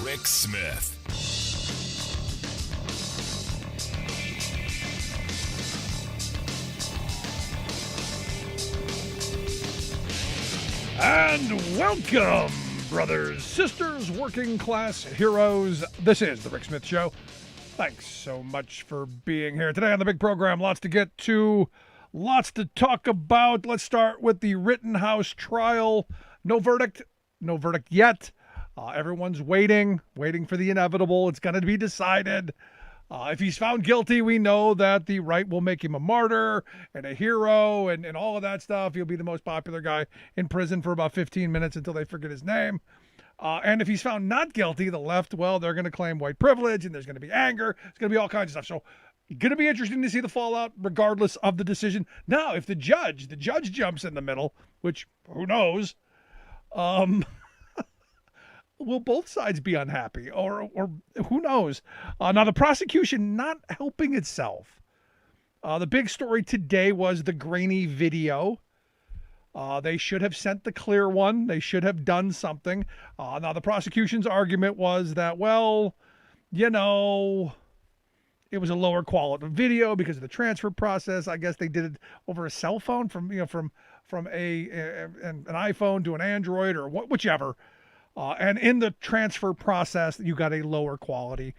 Rick Smith. And welcome, brothers, sisters, working class heroes. This is the Rick Smith Show. Thanks so much for being here today on the big program. Lots to get to, lots to talk about. Let's start with the Rittenhouse trial. No verdict yet. Everyone's waiting for the inevitable. It's going to be decided. If he's found guilty, we know that the right will make him a martyr and a hero and all of that stuff. He'll be the most popular guy in prison for about 15 minutes until they forget his name. And if he's found not guilty, the left, well, they're going to claim white privilege and there's going to be anger. It's going to be all kinds of stuff. So going to be interesting to see the fallout regardless of the decision. Now, if the judge jumps in the middle, which who knows, will both sides be unhappy or who knows? Now, the prosecution not helping itself. The big story today was the grainy video. They should have sent the clear one. They should have done something. Now, the prosecution's argument was that, well, you know, it was a lower quality video because of the transfer process. I guess they did it over a cell phone from an iPhone to an Android or whichever. And in the transfer process, you got a lower quality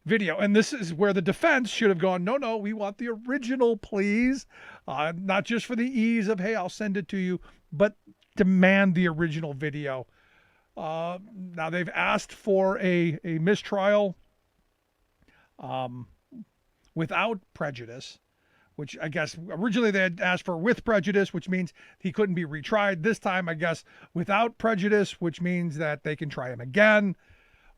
video. And this is where the defense should have gone, no, we want the original, please. Not just for the ease of, hey, I'll send it to you, but demand the original video. Now, they've asked for a mistrial without prejudice, which I guess originally they had asked for with prejudice, which means he couldn't be retried. This time, I guess, without prejudice, which means that they can try him again,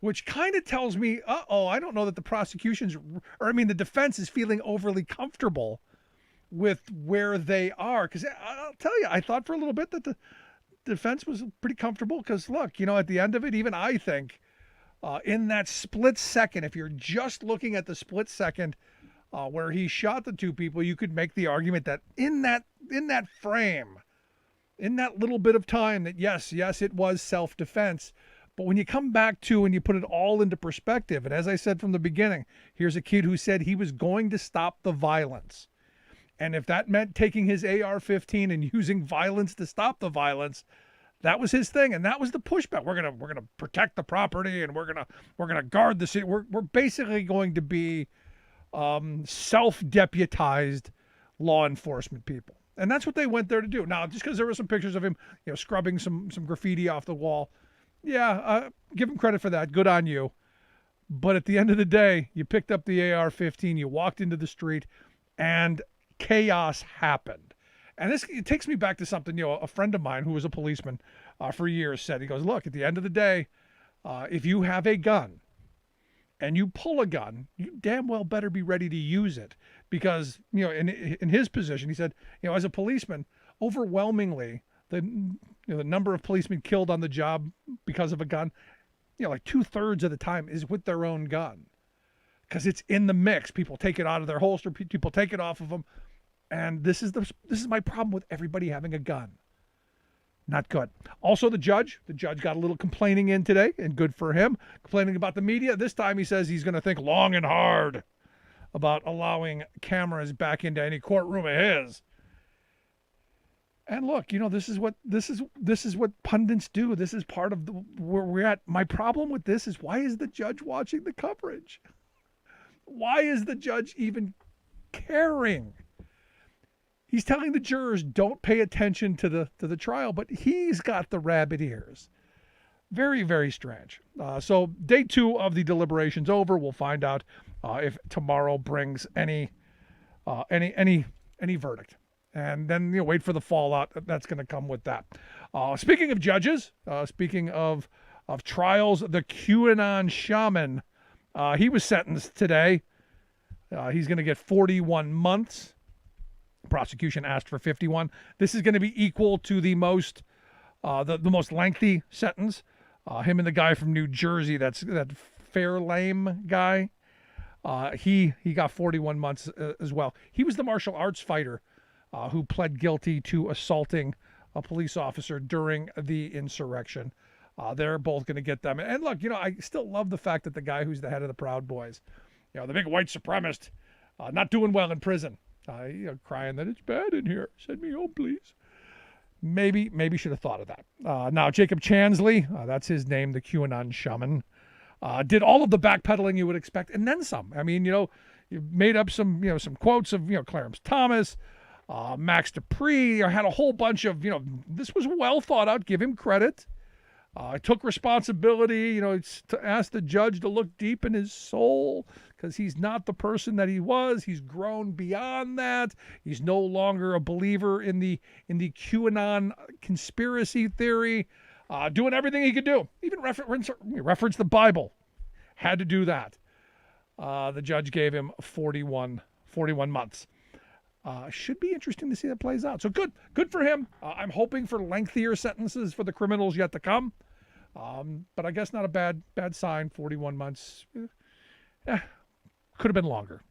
which kind of tells me, I don't know that the defense is feeling overly comfortable with where they are. Because I'll tell you, I thought for a little bit that the defense was pretty comfortable because, look, at the end of it, even I think in that split second, if you're just looking at the split second, where he shot the two people, you could make the argument that in that frame, in that little bit of time, that yes, it was self-defense. But when you come back to and you put it all into perspective, and as I said from the beginning, here's a kid who said he was going to stop the violence. And if that meant taking his AR-15 and using violence to stop the violence, that was his thing, and that was the pushback. We're gonna protect the property, and we're gonna guard the city. We're basically going to be self-deputized law enforcement people. And that's what they went there to do. Now, just because there were some pictures of him, scrubbing some graffiti off the wall, give him credit for that. Good on you. But at the end of the day, you picked up the AR-15, you walked into the street, and chaos happened. And it takes me back to something, a friend of mine who was a policeman for years said, he goes, look, at the end of the day, if you have a gun, and you pull a gun, you damn well better be ready to use it. Because, in his position, he said, as a policeman, overwhelmingly, the number of policemen killed on the job because of a gun, like 2/3 of the time is with their own gun. Because it's in the mix. People take it out of their holster. People take it off of them. And this is my problem with everybody having a gun. Not good. Also, the judge got a little complaining in today, and good for him. Complaining about the media. This time he says he's going to think long and hard about allowing cameras back into any courtroom of his. And look, this is what pundits do. This is part of where we're at. My problem with this is, why is the judge watching the coverage? Why is the judge even caring? He's telling the jurors, don't pay attention to the trial, but he's got the rabbit ears. Very, very strange. So day 2 of the deliberations over. We'll find out if tomorrow brings any verdict, and then wait for the fallout that's going to come with that. Speaking of judges, speaking of trials, the Qanon Shaman, he was sentenced today. He's going to get 41 months. Prosecution asked for 51. This is going to be equal to the most lengthy sentence. Him and the guy from New Jersey, that Fairlame guy, he got 41 months as well. He was the martial arts fighter who pled guilty to assaulting a police officer during the insurrection. They're both going to get them. And look, I still love the fact that the guy who's the head of the Proud Boys, the big white supremacist, not doing well in prison, crying that it's bad in here. Send me home, please. Maybe should have thought of that. Now, Jacob Chansley, that's his name, the QAnon Shaman, did all of the backpedaling you would expect, and then some. I mean, you made up some quotes of, Clarence Thomas, Max Dupree, or had a whole bunch of, this was well thought out. Give him credit. Took responsibility, to ask the judge to look deep in his soul because he's not the person that he was. He's grown beyond that. He's no longer a believer in the QAnon conspiracy theory, doing everything he could do. Even reference the Bible. Had to do that. The judge gave him 41 months. Should be interesting to see that plays out. So good for him. I'm hoping for lengthier sentences for the criminals yet to come. But I guess not a bad sign. 41 months. Could have been longer.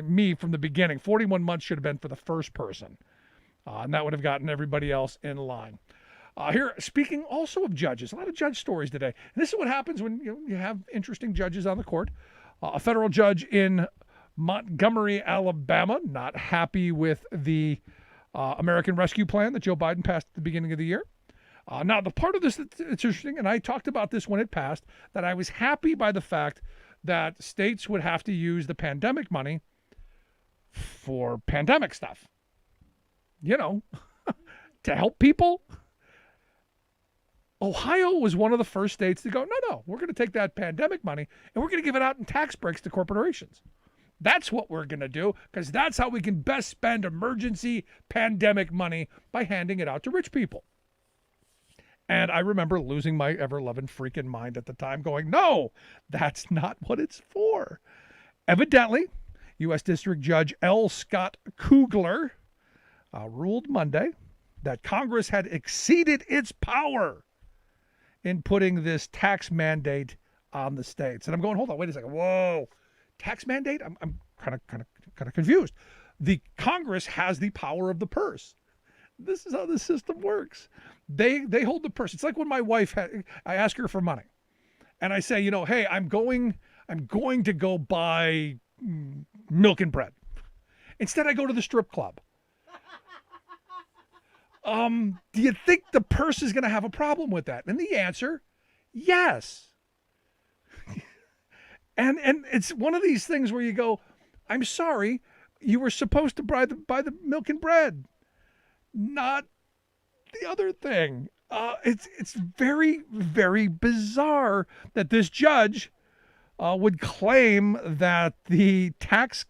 Me from the beginning. 41 months should have been for the first person. And that would have gotten everybody else in line. Here, speaking also of judges, a lot of judge stories today. And this is what happens when you have interesting judges on the court. A federal judge in Montgomery, Alabama, not happy with the American Rescue Plan that Joe Biden passed at the beginning of the year. Now, the part of this that's interesting, and I talked about this when it passed, that I was happy by the fact that states would have to use the pandemic money for pandemic stuff. To help people. Ohio was one of the first states to go, no, we're going to take that pandemic money and we're going to give it out in tax breaks to corporations. That's what we're going to do because that's how we can best spend emergency pandemic money, by handing it out to rich people. And I remember losing my ever-loving freaking mind at the time going, no, that's not what it's for. Evidently, U.S. District Judge L. Scott Coogler ruled Monday that Congress had exceeded its power in putting this tax mandate on the states. And I'm going, hold on, wait a second. Whoa, tax mandate? I'm kind of confused. The Congress has the power of the purse. This is how the system works. They hold the purse. It's like when my wife I ask her for money, and I say, hey, I'm going to go buy milk and bread. Instead, I go to the strip club. Do you think the purse is going to have a problem with that? And the answer, yes. And it's one of these things where you go, I'm sorry, you were supposed to buy the milk and bread, not the other thing. It's very, very bizarre that this judge would claim that the tax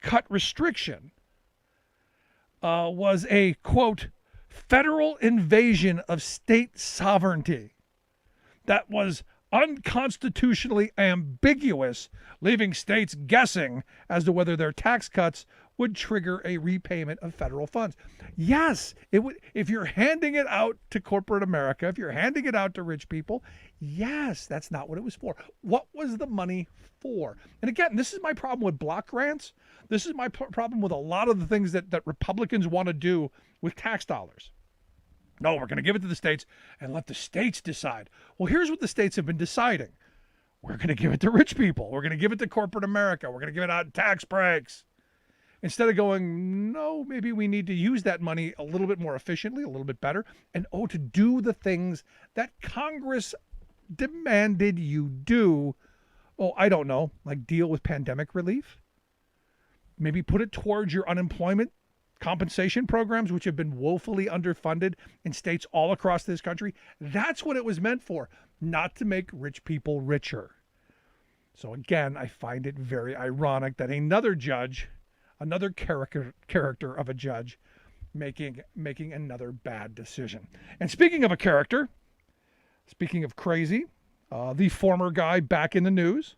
cut restriction was a, quote, federal invasion of state sovereignty that was unconstitutionally ambiguous, leaving states guessing as to whether their tax cuts would trigger a repayment of federal funds. Yes, it would. If you're handing it out to corporate America, if you're handing it out to rich people, yes, that's not what it was for. What was the money for? And again, this is my problem with block grants. This is my problem with a lot of the things that Republicans want to do with tax dollars. No, we're going to give it to the states and let the states decide. Well, here's what the states have been deciding. We're going to give it to rich people. We're going to give it to corporate America. We're going to give it out in tax breaks. Instead of going, no, maybe we need to use that money a little bit more efficiently, a little bit better, and to do the things that Congress demanded you do. Oh, I don't know, like deal with pandemic relief. Maybe put it towards your unemployment compensation programs, which have been woefully underfunded in states all across this country. That's what it was meant for, not to make rich people richer. So again, I find it very ironic that another judge, another character of a judge, making another bad decision. And speaking of a character, speaking of crazy, the former guy back in the news.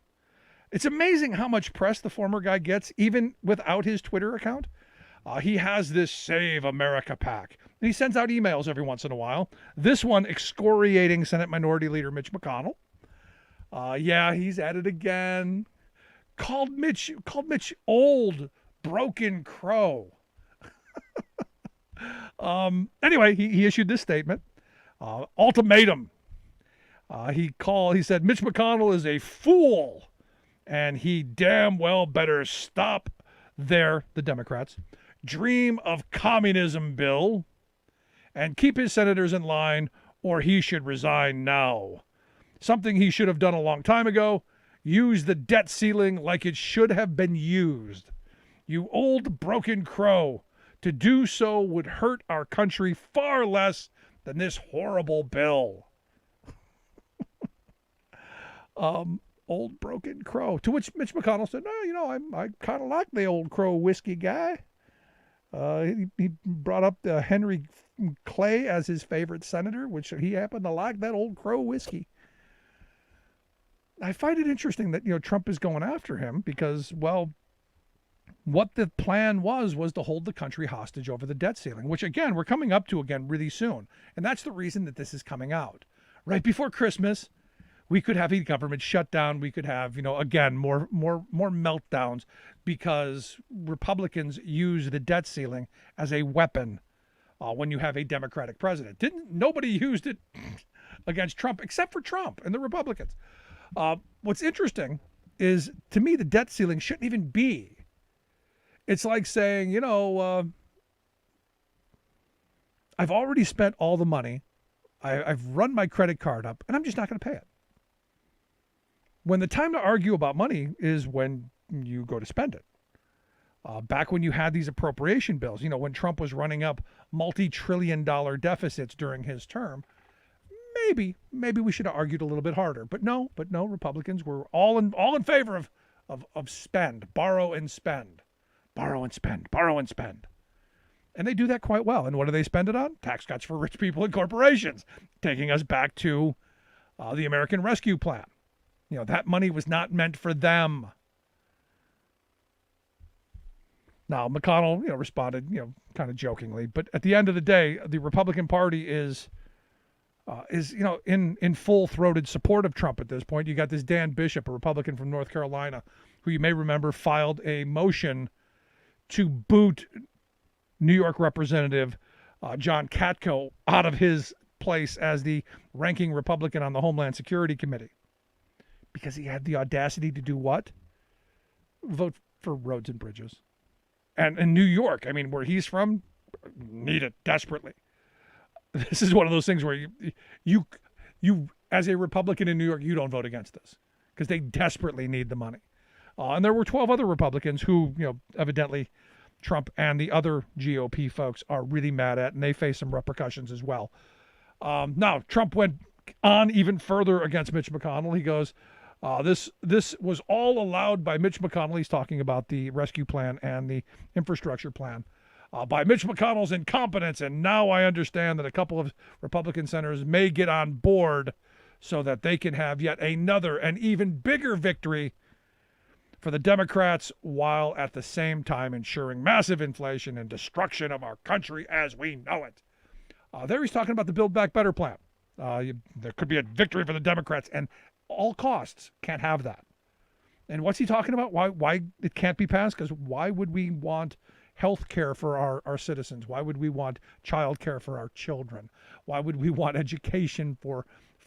It's amazing how much press the former guy gets, even without his Twitter account. He has this Save America PAC. And he sends out emails every once in a while. This one excoriating Senate Minority Leader Mitch McConnell. Yeah, he's at it again. Called Mitch old, broken crow. Anyway, he issued this statement. Ultimatum. He said Mitch McConnell is a fool, and he damn well better stop the Democrats, dream of communism bill and keep his senators in line, or he should resign now. Something he should have done a long time ago. Use the debt ceiling like it should have been used. You old broken crow. To do so would hurt our country far less than this horrible bill. Old broken crow. To which Mitch McConnell said, no, I kind of like the old crow whiskey guy. He brought up Henry Clay as his favorite senator, which he happened to like that old crow whiskey. I find it interesting that, Trump is going after him because, well, what the plan was to hold the country hostage over the debt ceiling, which, again, we're coming up to again really soon. And that's the reason that this is coming out. Right before Christmas, we could have a government shutdown. We could have, again, more meltdowns because Republicans use the debt ceiling as a weapon when you have a Democratic president. Nobody used it against Trump except for Trump and the Republicans. What's interesting is, to me, the debt ceiling shouldn't even be. It's like saying, I've already spent all the money. I've run my credit card up, and I'm just not going to pay it. When the time to argue about money is when you go to spend it. Back when you had these appropriation bills, when Trump was running up multi-trillion-dollar deficits during his term, maybe we should have argued a little bit harder. But no, Republicans were all in favor of spend, borrow and spend. Borrow and spend, borrow and spend. And they do that quite well. And what do they spend it on? Tax cuts for rich people and corporations, taking us back to the American Rescue Plan. That money was not meant for them. Now, McConnell, responded, kind of jokingly. But at the end of the day, the Republican Party is in full-throated support of Trump at this point. You got this Dan Bishop, a Republican from North Carolina, who you may remember filed a motion to boot New York Representative John Katko out of his place as the ranking Republican on the Homeland Security Committee. Because he had the audacity to do what? Vote for roads and bridges. And in New York, where he's from, need it desperately. This is one of those things where you as a Republican in New York, you don't vote against this because they desperately need the money. And there were 12 other Republicans who, evidently Trump and the other GOP folks are really mad at, and they face some repercussions as well. Now, Trump went on even further against Mitch McConnell. He goes, this was all allowed by Mitch McConnell. He's talking about the rescue plan and the infrastructure plan. By Mitch McConnell's incompetence, and now I understand that a couple of Republican senators may get on board so that they can have yet another and even bigger victory for the Democrats, while at the same time ensuring massive inflation and destruction of our country as we know it. There he's talking about the Build Back Better plan. There could be a victory for the Democrats, and all costs can't have that. And what's he talking about? Why it can't be passed? Because why would we want health care for our citizens? Why would we want child care for our children? Why would we want education for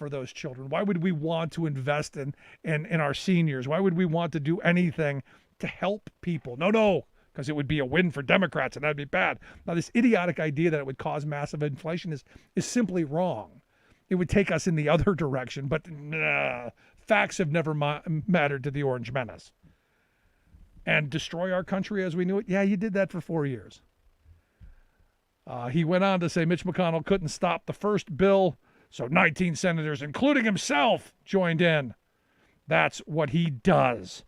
those children? Why would we want to invest in our seniors? Why would we want to do anything to help people? No, because it would be a win for Democrats, and that'd be bad. Now, this idiotic idea that it would cause massive inflation is simply wrong. It would take us in the other direction, but facts have never mattered to the Orange Menace. And destroy our country as we knew it? Yeah, you did that for 4 years. He went on to say Mitch McConnell couldn't stop the first bill, so 19 senators, including himself, joined in. That's what he does.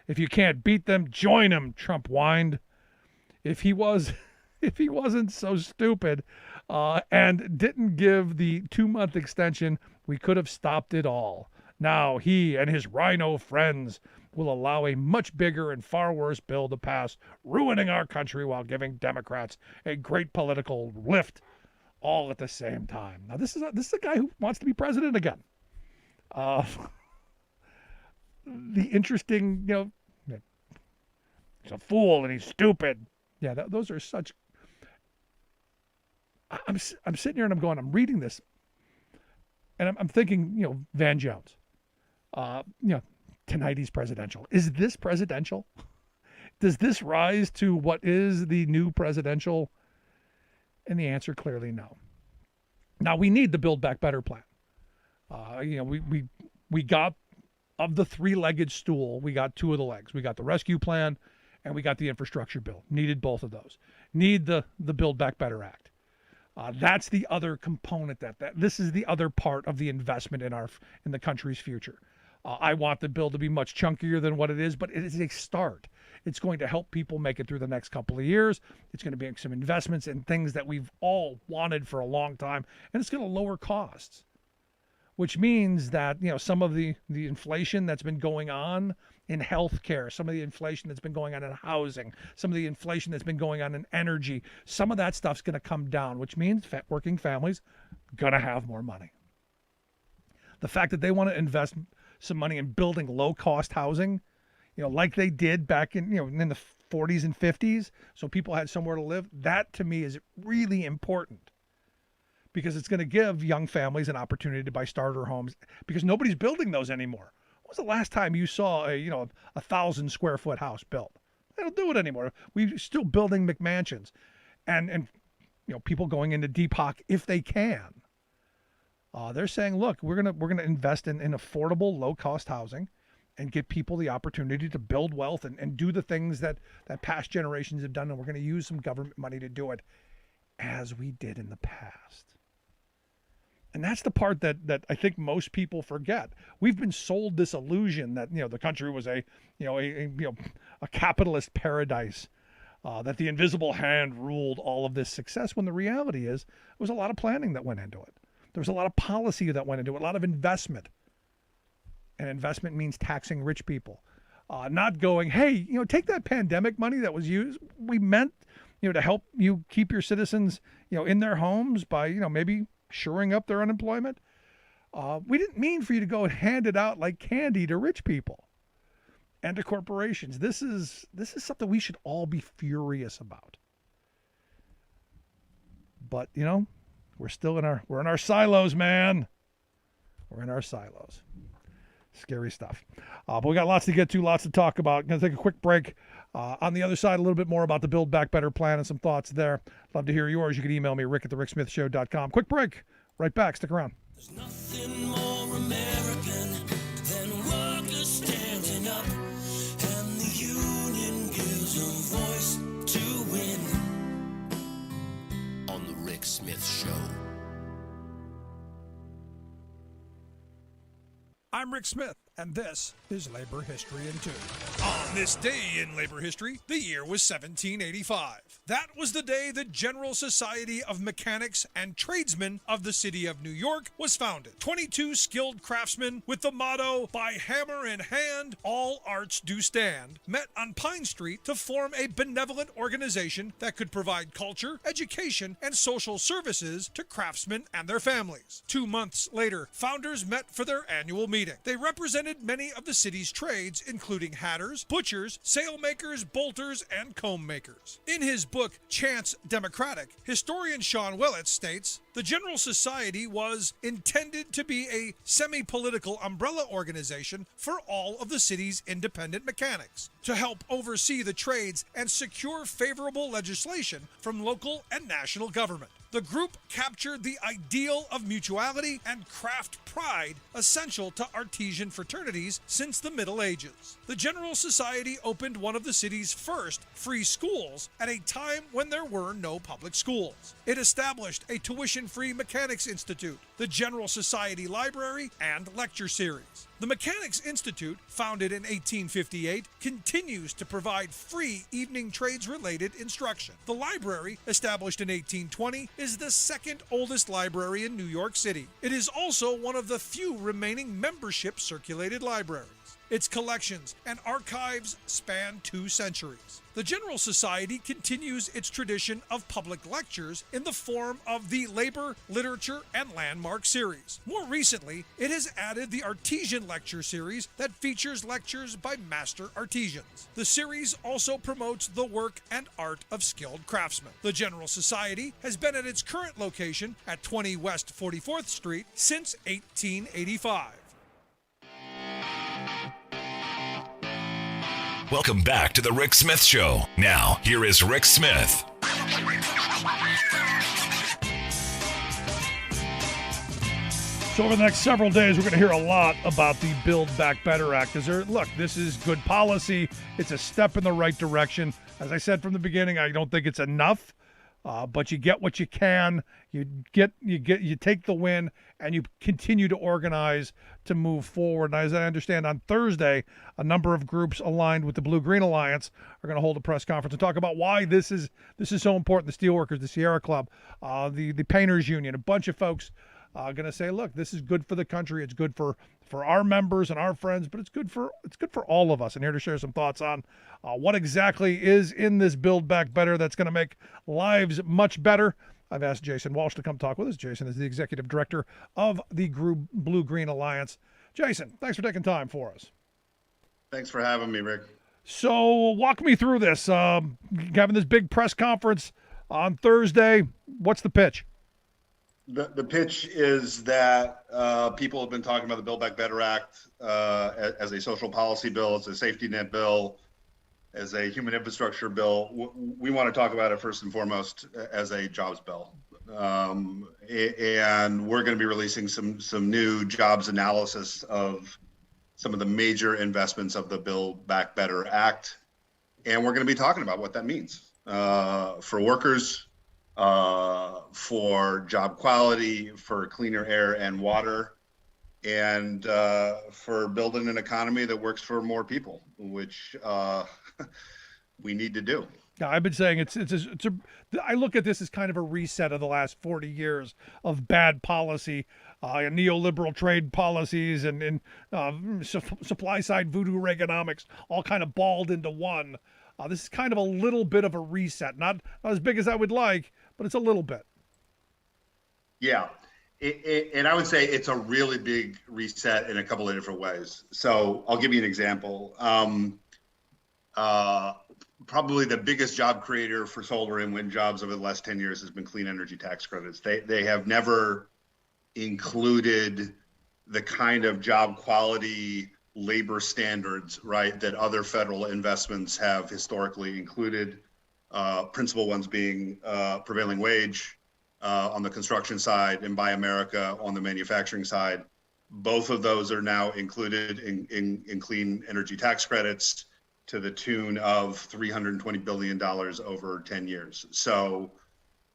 If you can't beat them, join them, Trump whined. If he wasn't so stupid and didn't give the 2-month extension, we could have stopped it all. Now he and his rhino friends will allow a much bigger and far worse bill to pass, ruining our country while giving Democrats a great political lift all at the same time. Now, this is a guy who wants to be president again. The interesting, he's a fool and he's stupid. Yeah, those are such. I'm sitting here and I'm reading this. And I'm thinking, Van Jones. Tonight he's presidential. Is this presidential? Does this rise to what is the new presidential? And the answer clearly no. Now we need the Build Back Better plan. We got, of the three-legged stool, we got two of the legs. We got the rescue plan and we got the infrastructure bill. Needed both of those. Need the Build Back Better Act. That's the other component that this is the other part of the investment in the country's future. I want the bill to be much chunkier than what it is, but it is a start. It's going to help people make it through the next couple of years. It's going to be some investments in things that we've all wanted for a long time, and it's going to lower costs, which means that, some of the inflation that's been going on in healthcare, some of the inflation that's been going on in housing, some of the inflation that's been going on in energy, some of that stuff's going to come down, which means working families going to have more money. The fact that they want to invest some money in building low-cost housing, like they did back in the 40s and 50s, so people had somewhere to live, that to me is really important, because it's going to give young families an opportunity to buy starter homes, because nobody's building those anymore. When was the last time you saw a 1,000-square-foot house built? They don't do it anymore. We're still building McMansions, and people going into Deepak if they can. They're saying, look, we're gonna invest in affordable, low-cost housing and give people the opportunity to build wealth and do the things that past generations have done, and we're going to use some government money to do it as we did in the past. And that's the part that I think most people forget. We've been sold this illusion that the country was a capitalist paradise, that the invisible hand ruled all of this success, when the reality is there was a lot of planning that went into it. There was a lot of policy that went into it, a lot of investment. And investment means taxing rich people, not going, hey, take that pandemic money that was used. We meant, to help you keep your citizens, in their homes by, maybe shoring up their unemployment. We didn't mean for you to go and hand it out like candy to rich people and to corporations. This is something we should all be furious about. But, we're still in our silos, man. We're in our silos. Scary stuff. But we got lots to get to, lots to talk about. Going to take a quick break. On the other side, a little bit more about the Build Back Better plan and some thoughts there. Love to hear yours. You can email me, rick@thericksmithshow.com. Quick break. Right back. Stick around. There's nothing more American than workers standing up, and the union gives a voice to win. On the Rick Smith Show. I'm Rick Smith, and this is Labor History in 2. On this day in labor history, the year was 1785. That was the day the General Society of Mechanics and Tradesmen of the City of New York was founded. 22 skilled craftsmen with the motto, by hammer in hand, all arts do stand, met on Pine Street to form a benevolent organization that could provide culture, education, and social services to craftsmen and their families. 2 months later, founders met for their annual meeting. They represented many of the city's trades, including hatters, butchers, sailmakers, bolters, and comb makers. In his book, Chance Democratic, historian Sean Willett states, the General Society was intended to be a semi-political umbrella organization for all of the city's independent mechanics, to help oversee the trades and secure favorable legislation from local and national government. The group captured the ideal of mutuality and craft pride essential to artisan fraternities since the Middle Ages. The General Society opened one of the city's first free schools at a time when there were no public schools. It established a tuition-free Mechanics Institute, the General Society Library, and lecture series. The Mechanics Institute, founded in 1858, continues to provide free evening trades-related instruction. The library, established in 1820, is the second oldest library in New York City. It is also one of the few remaining membership-circulated libraries. Its collections and archives span 2 centuries. The General Society continues its tradition of public lectures in the form of the Labor, Literature, and Landmark series. More recently, it has added the Artesian Lecture series that features lectures by master artisans. The series also promotes the work and art of skilled craftsmen. The General Society has been at its current location at 20 West 44th Street since 1885. Welcome back to the Rick Smith Show. Now, here is Rick Smith. So over the next several days, we're going to hear a lot about the Build Back Better Act. Look, this is good policy. It's a step in the right direction. As I said from the beginning, I don't think it's enough, but you get what you can. You take the win, and you continue to organize to move forward. And as I understand, on Thursday, a number of groups aligned with the Blue-Green Alliance are going to hold a press conference and talk about why this is so important. The Steelworkers, the Sierra Club, the Painters Union, a bunch of folks going to say, look, this is good for the country. It's good for our members and our friends, but it's good for all of us. And here to share some thoughts on what exactly is in this Build Back Better that's going to make lives much better. I've asked Jason Walsh to come talk with us. Jason is the executive director of the group Blue-Green Alliance. Jason, thanks for taking time for us. Thanks for having me, Rick. So walk me through this. Having this big press conference on Thursday, what's the pitch? The pitch is that people have been talking about the Build Back Better Act as a social policy bill, as a safety net bill, as a human infrastructure bill. We want to talk about it first and foremost as a jobs bill. And we're going to be releasing some new jobs analysis of some of the major investments of the Build Back Better Act. And we're going to be talking about what that means for workers, for job quality, for cleaner air and water, and for building an economy that works for more people, which we need to do. Yeah, I've been saying I look at this as kind of a reset of the last 40 years of bad policy, neoliberal trade policies, and supply side voodoo Reaganomics, all kind of balled into one. This is kind of a little bit of a reset, not as big as I would like, but it's a little bit. Yeah, and I would say it's a really big reset in a couple of different ways. So I'll give you an example. Probably the biggest job creator for solar and wind jobs over the last 10 years has been clean energy tax credits. They have never included the kind of job quality labor standards, right, that other federal investments have historically included. Principal ones being prevailing wage on the construction side and Buy America on the manufacturing side. Both of those are now included in clean energy tax credits to the tune of $320 billion over 10 years. So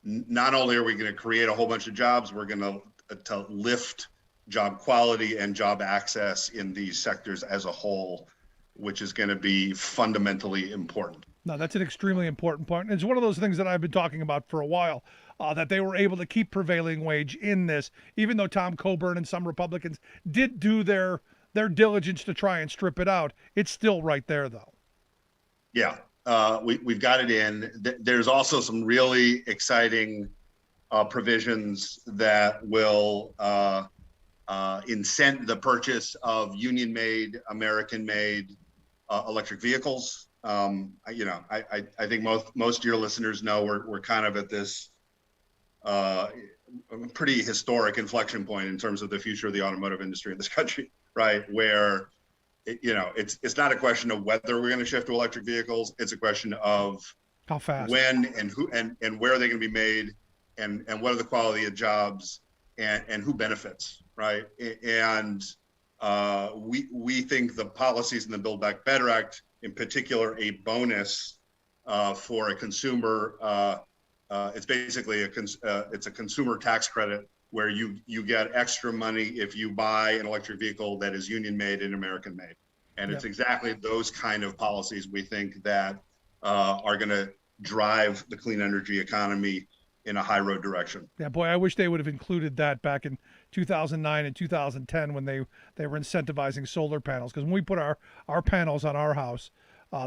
not only are we going to create a whole bunch of jobs, we're going to lift job quality and job access in these sectors as a whole, which is going to be fundamentally important. No, that's an extremely important point. It's one of those things that I've been talking about for a while, that they were able to keep prevailing wage in this, even though Tom Coburn and some Republicans did do their diligence to try and strip it out. It's still right there, though. Yeah, we've got it in. There's also some really exciting provisions that will incent the purchase of union-made, American-made electric vehicles. I think most of your listeners know we're kind of at this pretty historic inflection point in terms of the future of the automotive industry in this country, right? Where it's not a question of whether we're going to shift to electric vehicles. It's a question of how fast, when, and who, and where are they going to be made, and what are the quality of jobs, and who benefits, right? And we think the policies in the Build Back Better Act, in particular, a bonus for a consumer. It's basically it's a consumer tax credit where you get extra money if you buy an electric vehicle that is union made and American made. And it's exactly those kind of policies we think that are going to drive the clean energy economy in a high road direction. Yeah, boy, I wish they would have included that back in 2009 and 2010 when they were incentivizing solar panels. Because when we put our panels on our house,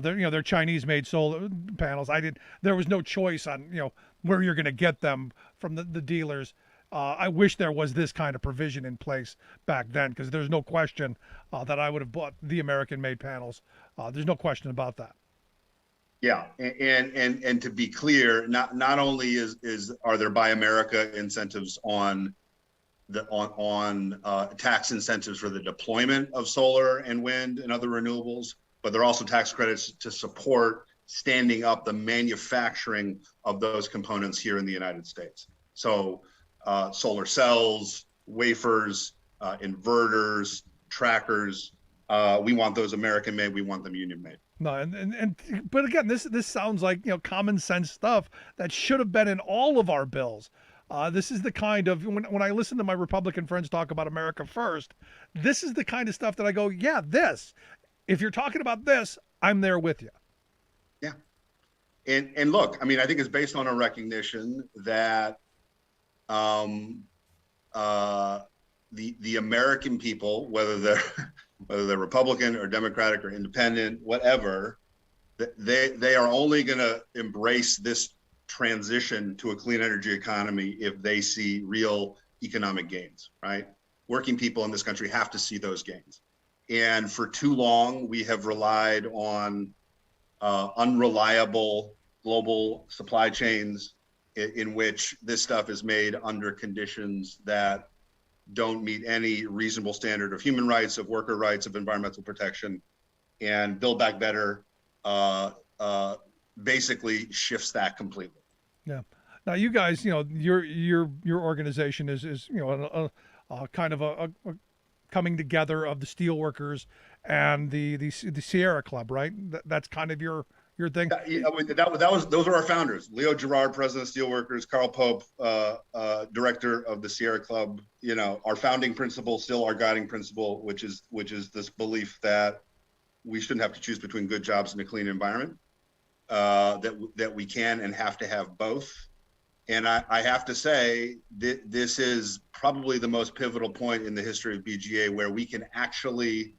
they're Chinese made solar panels. There was no choice on where you're going to get them from the dealers. I wish there was this kind of provision in place back then, because there's no question that I would have bought the American made panels. There's no question about that. Yeah, and to be clear, not only are there Buy America incentives on tax incentives for the deployment of solar and wind and other renewables, but there are also tax credits to support standing up the manufacturing of those components here in the United States. So solar cells, wafers, inverters, trackers, we want those American made, we want them union made. No, but again, this sounds like common sense stuff that should have been in all of our bills. This is the kind of when I listen to my Republican friends talk about America first, this is the kind of stuff that I go, yeah, this. If you're talking about this, I'm there with you. Yeah, and look, I mean, I think it's based on a recognition that the American people, whether they're Republican or Democratic or independent, whatever, they are only going to embrace this transition to a clean energy economy if they see real economic gains, right? Working people in this country have to see those gains. And for too long, we have relied on unreliable global supply chains in which this stuff is made under conditions that don't meet any reasonable standard of human rights, of worker rights, of environmental protection. And Build Back Better basically shifts that completely. Yeah. Now, you guys, your organization is a kind of a coming together of the steelworkers and the Sierra Club, right? That's kind of your thing. Those are our founders. Leo Gerard, president of Steelworkers, Carl Pope, director of the Sierra Club. Our founding principle, still our guiding principle, which is this belief that we shouldn't have to choose between good jobs and a clean environment. That we can and have to have both. And I have to say that this is probably the most pivotal point in the history of BGA where we can actually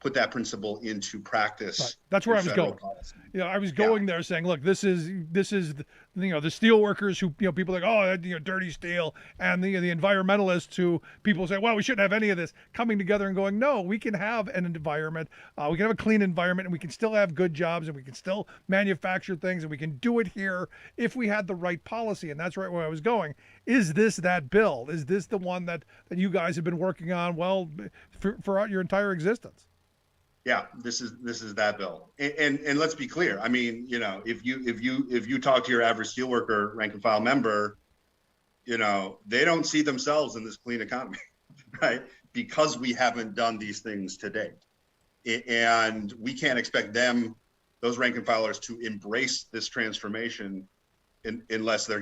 put that principle into practice. Right. That's where I was going. Policy. I was going there saying, look, this is the steel workers who people are like, oh, dirty steel, and the environmentalists who people say, well, we shouldn't have any of this, coming together and going, no, we can have an environment, we can have a clean environment, and we can still have good jobs, and we can still manufacture things, and we can do it here if we had the right policy. And that's right where I was going. Is this that bill? Is this the one that you guys have been working on for your entire existence? Yeah, this is that bill, and let's be clear. I mean, if you talk to your average steelworker, rank and file member, they don't see themselves in this clean economy, right? Because we haven't done these things to date, and we can't expect those rank and filers, to embrace this transformation unless they're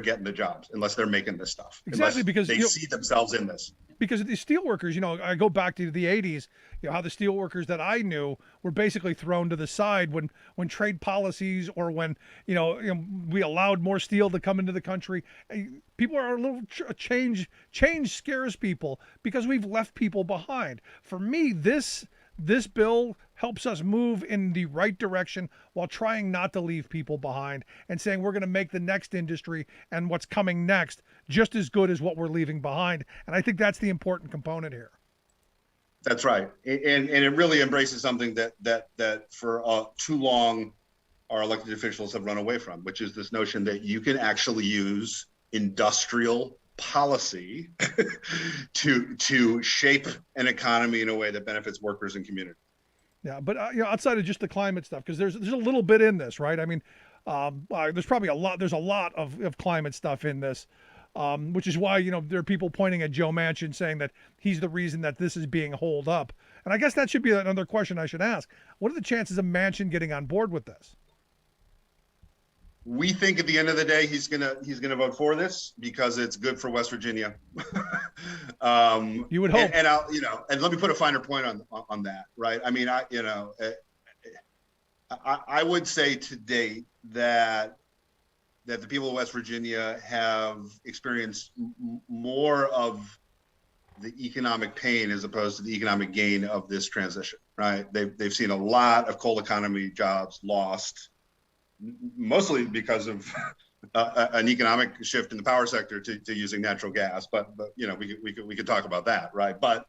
getting the jobs, unless they're making this stuff, exactly, because they see themselves in this. Because the steelworkers, I go back to the 80s, how the steelworkers that I knew were basically thrown to the side when trade policies or when, we allowed more steel to come into the country. People are a little change scares people because we've left people behind. For me, this bill helps us move in the right direction while trying not to leave people behind and saying we're going to make the next industry and what's coming next just as good as what we're leaving behind. And I think that's the important component here. That's right. And it really embraces something that for too long our elected officials have run away from, which is this notion that you can actually use industrial policy to shape an economy in a way that benefits workers and community. Yeah, but outside of just the climate stuff, because there's a little bit in this, right? I mean, there's probably a lot of climate stuff in this, which is why there are people pointing at Joe Manchin saying that he's the reason that this is being holed up. And I guess that should be another question I should ask. What are the chances of Manchin getting on board with this? We think at the end of the day he's gonna vote for this because it's good for West Virginia. You would hope. And I'll and let me put a finer point on that, right? I mean, I would say to date that that the people of West Virginia have experienced more of the economic pain as opposed to the economic gain of this transition, right? They've seen a lot of coal economy jobs lost, mostly because of an economic shift in the power sector to using natural gas. But we could talk about that, right? But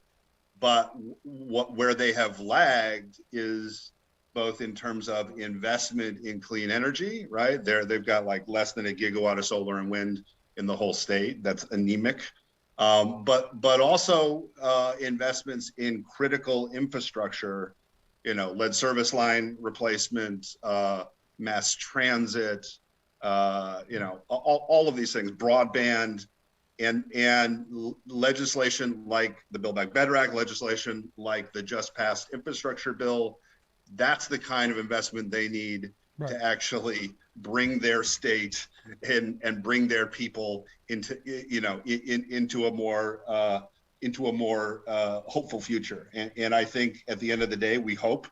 where they have lagged is both in terms of investment in clean energy, right? They've got like less than a gigawatt of solar and wind in the whole state. That's anemic. But also investments in critical infrastructure, lead service line replacement, mass transit, all of these things, broadband, and legislation like the Build Back Better Act, legislation like the just passed infrastructure bill. That's the kind of investment they need to actually bring their state and bring their people into into a more hopeful future. And I think at the end of the day, we hope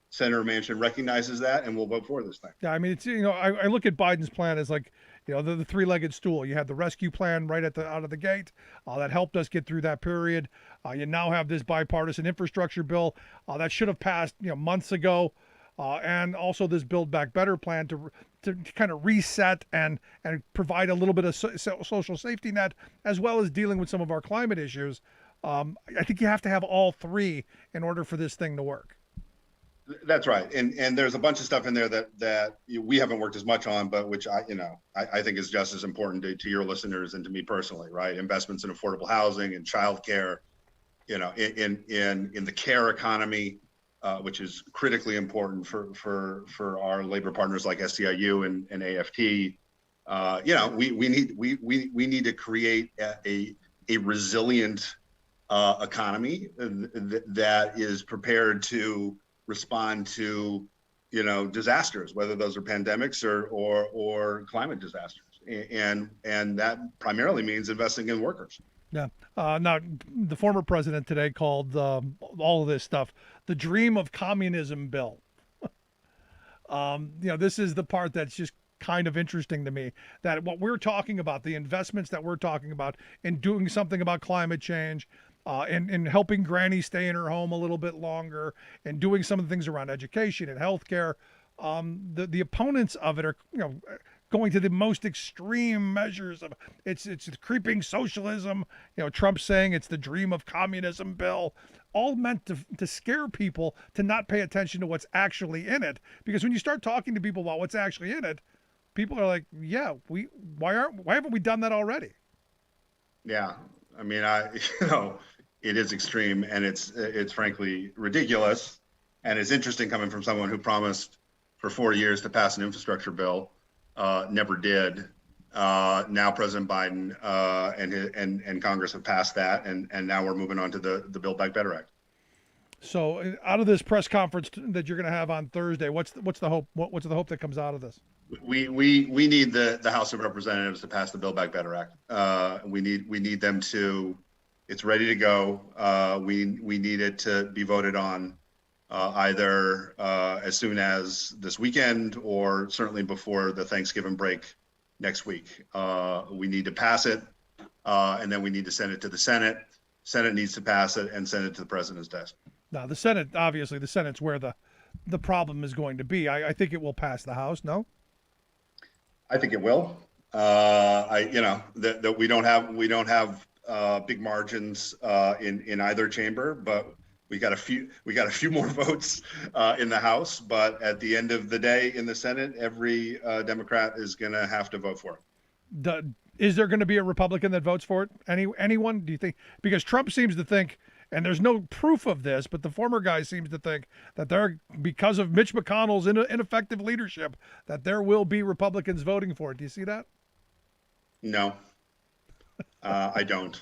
Senator Manchin recognizes that and will vote for this thing. Yeah, I mean, it's I look at Biden's plan as like the three-legged stool. You had the rescue plan right out of the gate that helped us get through that period. You now have this bipartisan infrastructure bill that should have passed months ago, and also this Build Back Better plan to kind of reset and provide a little bit of social safety net, as well as dealing with some of our climate issues. I think you have to have all three in order for this thing to work. That's right, and there's a bunch of stuff in there that we haven't worked as much on, but which I think is just as important to your listeners and to me personally, right? Investments in affordable housing and childcare, in the care economy, which is critically important for our labor partners like SEIU and AFT. We need to create a resilient economy that is prepared to respond to disasters, whether those are pandemics or climate disasters, and that primarily means investing in workers. Yeah. Now, the former president today called all of this stuff the dream of communism bill. This is the part that's just kind of interesting to me, that what we're talking about, the investments that we're talking about in doing something about climate change, and helping Granny stay in her home a little bit longer, and doing some of the things around education and healthcare. The opponents of it are, going to the most extreme measures of it's creeping socialism. Trump saying it's the dream of communism bill, all meant to scare people to not pay attention to what's actually in it. Because when you start talking to people about what's actually in it, people are like, yeah, why haven't we done that already? Yeah, I mean, it is extreme, and it's frankly ridiculous, and it's interesting coming from someone who promised for 4 years to pass an infrastructure bill, never did. Now President Biden and Congress have passed that, and now we're moving on to the Build Back Better Act. So, out of this press conference that you're going to have on Thursday, what's the hope? What's the hope that comes out of this? We need the House of Representatives to pass the Build Back Better Act. We need them to. It's ready to go. We need it to be voted on either as soon as this weekend or certainly before the Thanksgiving break next week. We need to pass it, and then we need to send it to the Senate. Senate needs to pass it and send it to the president's desk. Now, the Senate, obviously, the Senate's where the problem is going to be. I think it will pass the House. No, I think it will. That we don't have big margins in either chamber, but we got a few more votes in the House. But at the end of the day, in the Senate, every Democrat is going to have to vote for it. Is there going to be a Republican that votes for it? Anyone? Do you think? Because Trump seems to think, and there's no proof of this, but the former guy seems to think that because of Mitch McConnell's ineffective leadership, that there will be Republicans voting for it. Do you see that? No, I don't.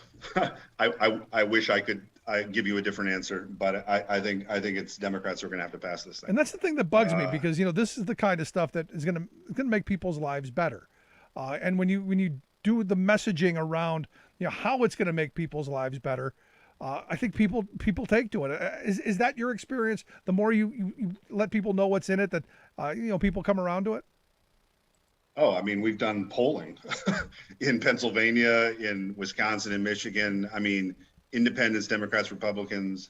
I wish I could give you a different answer, but I think it's Democrats who are going to have to pass this thing. And that's the thing that bugs me, because this is the kind of stuff that is going to make people's lives better. And when you do the messaging around how it's going to make people's lives better, I think people take to it. Is that your experience? The more you let people know what's in it, that people come around to it. Oh, I mean, we've done polling in Pennsylvania, in Wisconsin, and Michigan. I mean, independents, Democrats, Republicans.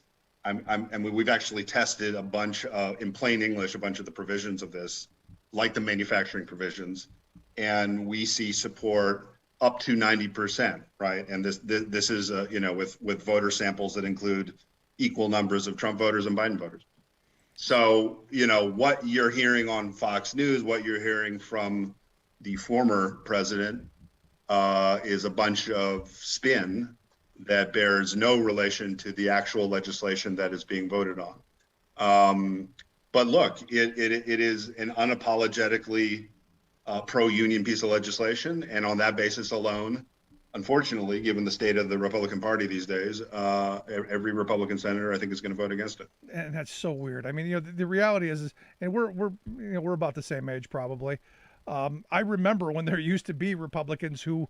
We've actually tested a bunch of, in plain English, a bunch of the provisions of this, like the manufacturing provisions, and we see support up to 90%, right? And this is, with voter samples that include equal numbers of Trump voters and Biden voters. So, what you're hearing on Fox News, what you're hearing from the former president is a bunch of spin that bears no relation to the actual legislation that is being voted on. But look, it is an unapologetically pro-union piece of legislation. And on that basis alone, unfortunately, given the state of the Republican Party these days, every Republican senator, I think, is going to vote against it. And that's so weird. I mean, the reality is, and we're about the same age probably. I remember when there used to be Republicans who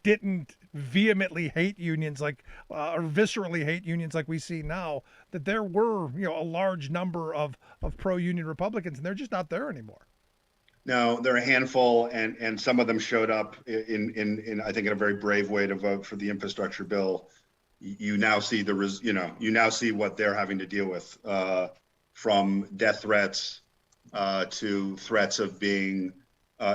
didn't vehemently hate unions or viscerally hate unions like we see now, that there were, a large number of pro-union Republicans, and they're just not there anymore. No, there are a handful, and some of them showed up in I think in a very brave way to vote for the infrastructure bill. You now see what they're having to deal with, from death threats to threats of being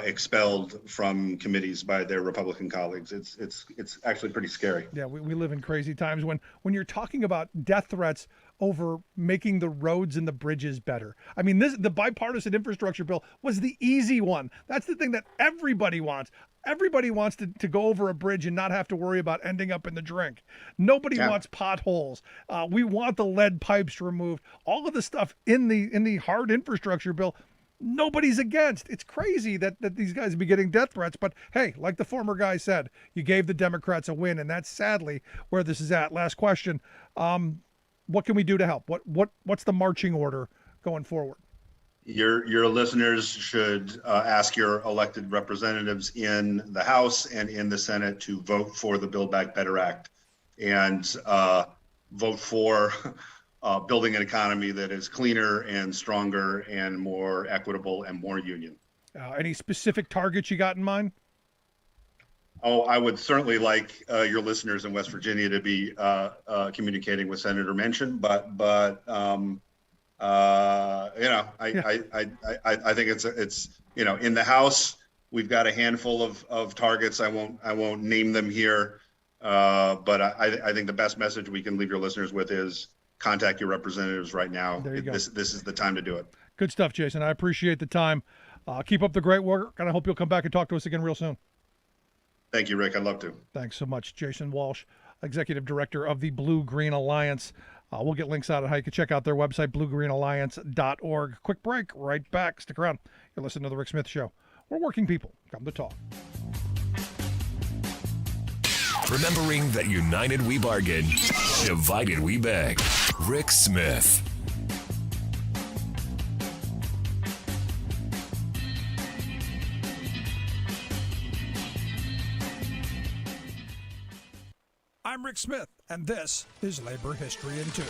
expelled from committees by their Republican colleagues. It's actually pretty scary. Yeah, we live in crazy times when you're talking about death threats over making the roads and the bridges better. I mean, the bipartisan infrastructure bill was the easy one. That's the thing that everybody wants. Everybody wants to go over a bridge and not have to worry about ending up in the drink. Nobody wants potholes. We want the lead pipes removed. All of the stuff in the hard infrastructure bill, nobody's against. It's crazy that these guys be getting death threats. But hey, like the former guy said, you gave the Democrats a win, and that's sadly where this is at. Last question. What can we do to help? What's the marching order going forward? Your listeners should ask your elected representatives in the House and in the Senate to vote for the Build Back Better Act, and vote for building an economy that is cleaner and stronger and more equitable and more union. Any specific targets you got in mind? Oh, I would certainly like your listeners in West Virginia to be communicating with Senator Manchin, but I think it's in the House we've got a handful of targets. I won't name them here, but I think the best message we can leave your listeners with is contact your representatives right now. There you go. This is the time to do it. Good stuff, Jason. I appreciate the time. Keep up the great work, and I hope you'll come back and talk to us again real soon. Thank you, Rick. I'd love to. Thanks so much, Jason Walsh, Executive Director of the Blue-Green Alliance. We'll get links out of how you can check out their website, bluegreenalliance.org. Quick break, right back. Stick around. You're listening to The Rick Smith Show. We're working people. Come to talk. Remembering that united we bargain, divided we beg. Rick Smith. I'm Rick Smith, and this is Labor History in 2.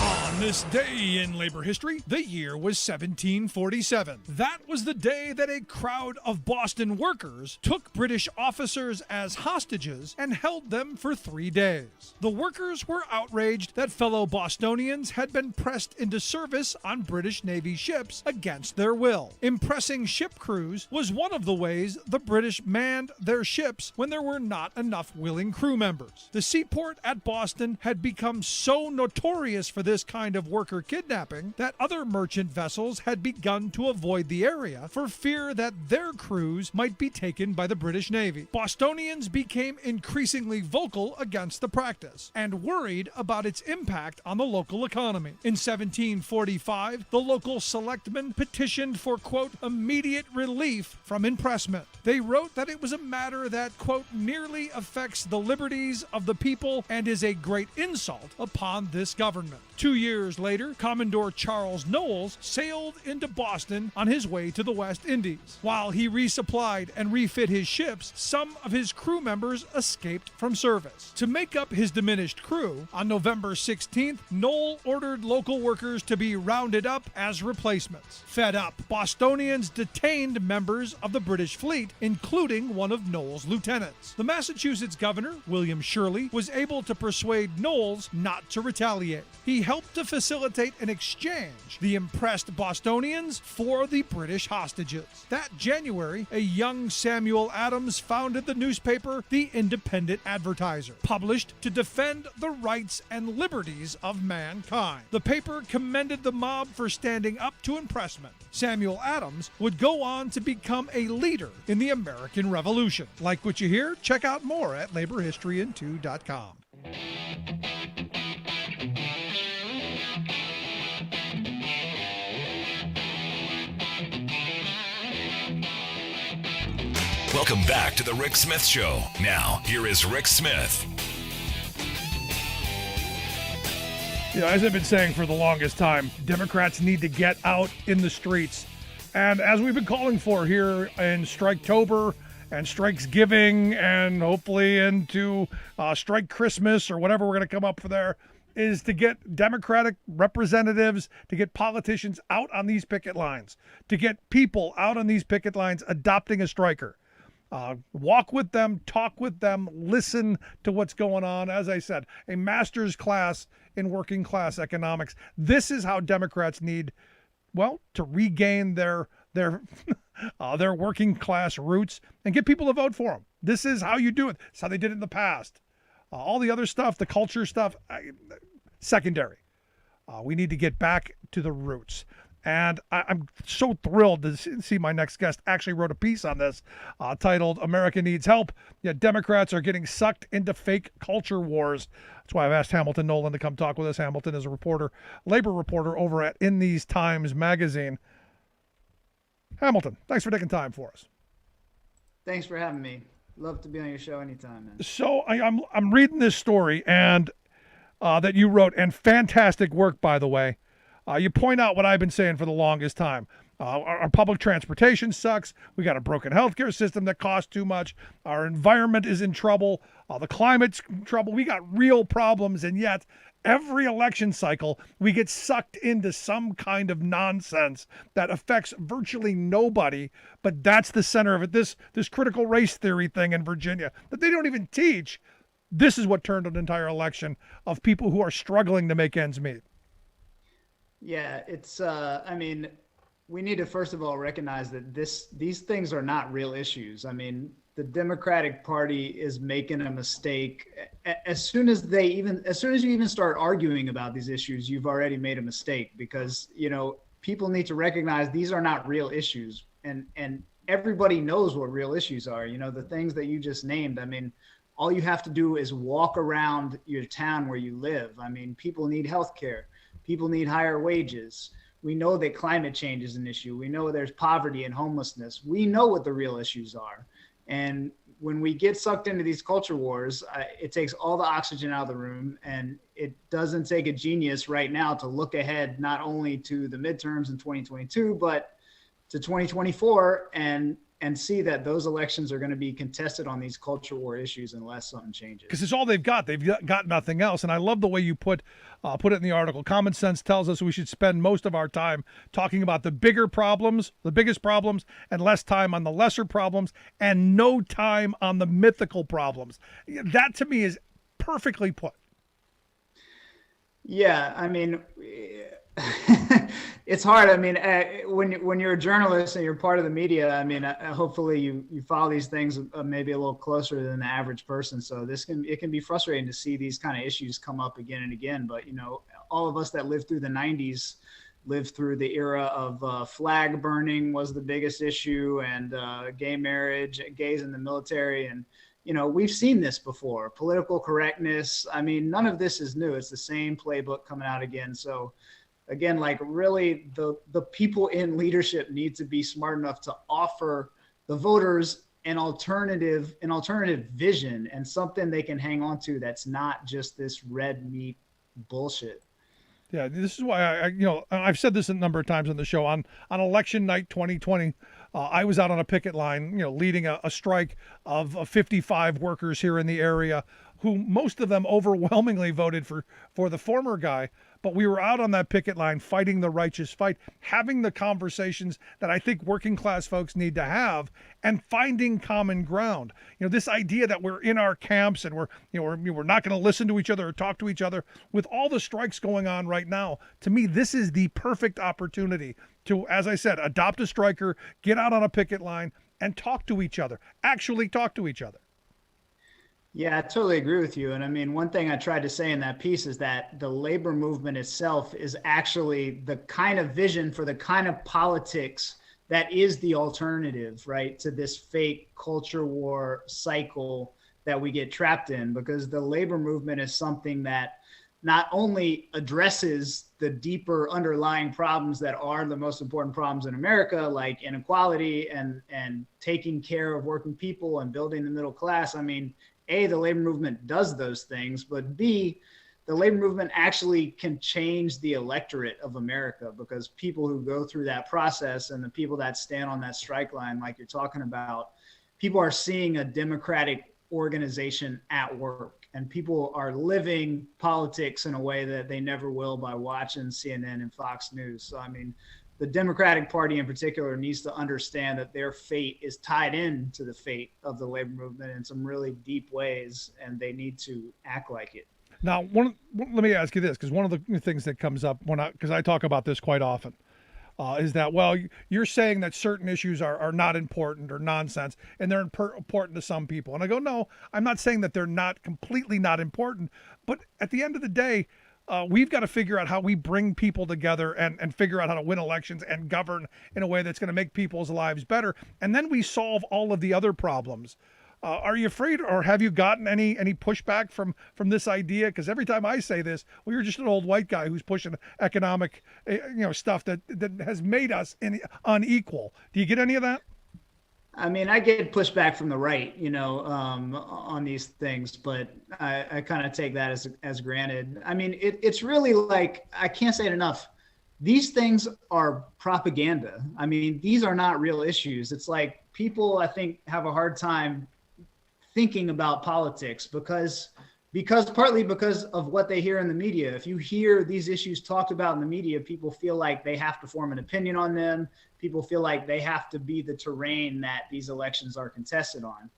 On this day in labor history, the year was 1747. That was the day that a crowd of Boston workers took British officers as hostages and held them for 3 days. The workers were outraged that fellow Bostonians had been pressed into service on British Navy ships against their will. Impressing ship crews was one of the ways the British manned their ships when there were not enough willing crew members. The seaport at Boston had become so notorious for this kind of worker kidnapping that other merchant vessels had begun to avoid the area for fear that their crews might be taken by the British Navy. Bostonians became increasingly vocal against the practice and worried about its impact on the local economy. In 1745, the local selectmen petitioned for, quote, immediate relief from impressment. They wrote that it was a matter that, quote, nearly affects the liberties of the people and is a great insult upon this government. 2 years years later, Commodore Charles Knowles sailed into Boston on his way to the West Indies. While he resupplied and refit his ships, some of his crew members escaped from service. To make up his diminished crew, on November 16th, Knowles ordered local workers to be rounded up as replacements. Fed up, Bostonians detained members of the British fleet, including one of Knowles' lieutenants. The Massachusetts governor, William Shirley, was able to persuade Knowles not to retaliate. He helped to facilitate an exchange, the impressed Bostonians for the British hostages. That January, a young Samuel Adams founded the newspaper The Independent Advertiser, published to defend the rights and liberties of mankind. The paper commended the mob for standing up to impressment. Samuel Adams would go on to become a leader in the American Revolution. Like what you hear? Check out more at laborhistoryin2.com. Welcome back to the Rick Smith Show. Now, here is Rick Smith. You know, as I've been saying for the longest time, Democrats need to get out in the streets. And as we've been calling for here in Striketober and Strikesgiving and hopefully into Strike Christmas or whatever we're going to come up for there, is to get Democratic representatives, to get politicians out on these picket lines, to get people out on these picket lines adopting a striker. Walk with them, talk with them, listen to what's going on. As I said, a master's class in working class economics. This is how Democrats need, well, to regain their working class roots and get people to vote for them. This is how you do it. It's how they did it in the past. All the other stuff, the culture stuff, secondary. We need to get back to the roots. And I'm so thrilled to see my next guest actually wrote a piece on this titled America Needs Help. Yet Democrats are getting sucked into fake culture wars. That's why I've asked Hamilton Nolan to come talk with us. Hamilton is a reporter, labor reporter over at In These Times magazine. Hamilton, thanks for taking time for us. Thanks for having me. Love to be on your show anytime, man. So I'm reading this story and that you wrote, and fantastic work, by the way. You point out what I've been saying for the longest time. Our public transportation sucks. We got a broken healthcare system that costs too much. Our environment is in trouble. The climate's in trouble. We got real problems, and yet every election cycle, we get sucked into some kind of nonsense that affects virtually nobody, but that's the center of it. This critical race theory thing in Virginia that they don't even teach. This is what turned an entire election of people who are struggling to make ends meet. Yeah, it's, I mean, we need to first of all recognize that these things are not real issues. I mean, the Democratic Party is making a mistake. As soon as you even start arguing about these issues, you've already made a mistake because, you know, people need to recognize these are not real issues. And everybody knows what real issues are. You know, the things that you just named. I mean, all you have to do is walk around your town where you live. I mean, people need health care. People need higher wages. We know that climate change is an issue. We know there's poverty and homelessness. We know what the real issues are. And when we get sucked into these culture wars, it takes all the oxygen out of the room. And it doesn't take a genius right now to look ahead, not only to the midterms in 2022, but to 2024 and see that those elections are going to be contested on these culture war issues unless something changes. Because it's all they've got. They've got nothing else. And I love the way you put it in the article. Common sense tells us we should spend most of our time talking about the bigger problems, the biggest problems, and less time on the lesser problems, and no time on the mythical problems. That, to me, is perfectly put. Yeah, I mean, it's hard. I mean, when you're a journalist and you're part of the media, I mean, hopefully you follow these things maybe a little closer than the average person. So it can be frustrating to see these kind of issues come up again and again. But, you know, all of us that lived through the 90s lived through the era of flag burning was the biggest issue, and gay marriage, gays in the military. And, you know, we've seen this before. Political correctness. I mean, none of this is new. It's the same playbook coming out again. So again, like really the people in leadership need to be smart enough to offer the voters an alternative vision and something they can hang on to that's not just this red meat bullshit. Yeah, this is why I've said this a number of times on the show. On election night 2020, I was out on a picket line, leading a strike of 55 workers here in the area, who most of them overwhelmingly voted for the former guy. But we were out on that picket line fighting the righteous fight, having the conversations that I think working class folks need to have, and finding common ground. This idea that we're in our camps and we're not going to listen to each other or talk to each other. With all the strikes going on right now, to me, this is the perfect opportunity to, as I said, adopt a striker, get out on a picket line, and talk to each other. Actually talk to each other. Yeah, I totally agree with you. And I mean, one thing I tried to say in that piece is that the labor movement itself is actually the kind of vision for the kind of politics that is the alternative, right, to this fake culture war cycle that we get trapped in, because the labor movement is something that not only addresses the deeper underlying problems that are the most important problems in America, like inequality and taking care of working people and building the middle class. I mean, A, the labor movement does those things, but B, the labor movement actually can change the electorate of America, because people who go through that process and the people that stand on that strike line, like you're talking about, people are seeing a democratic organization at work, and people are living politics in a way that they never will by watching CNN and Fox News. So, I mean, the Democratic Party in particular needs to understand that their fate is tied in to the fate of the labor movement in some really deep ways, and they need to act like it. Now, let me ask you this, because one of the things that comes up because I talk about this quite often, is that, well, you're saying that certain issues are not important or nonsense, and they're important to some people. And I go, no, I'm not saying that they're not completely not important, but at the end of the day, we've got to figure out how we bring people together and figure out how to win elections and govern in a way that's going to make people's lives better. And then we solve all of the other problems. Are you afraid, or have you gotten any pushback from this idea? Because every time I say this, well, you're just an old white guy who's pushing economic, stuff that has made us unequal. Do you get any of that? I mean, I get pushback from the right, on these things, but I kind of take that as granted. I mean, it's really like, I can't say it enough. These things are propaganda. I mean, these are not real issues. It's like people, I think, have a hard time thinking about politics because partly because of what they hear in the media. If you hear these issues talked about in the media, people feel like they have to form an opinion on them. People feel like they have to be the terrain that these elections are contested on.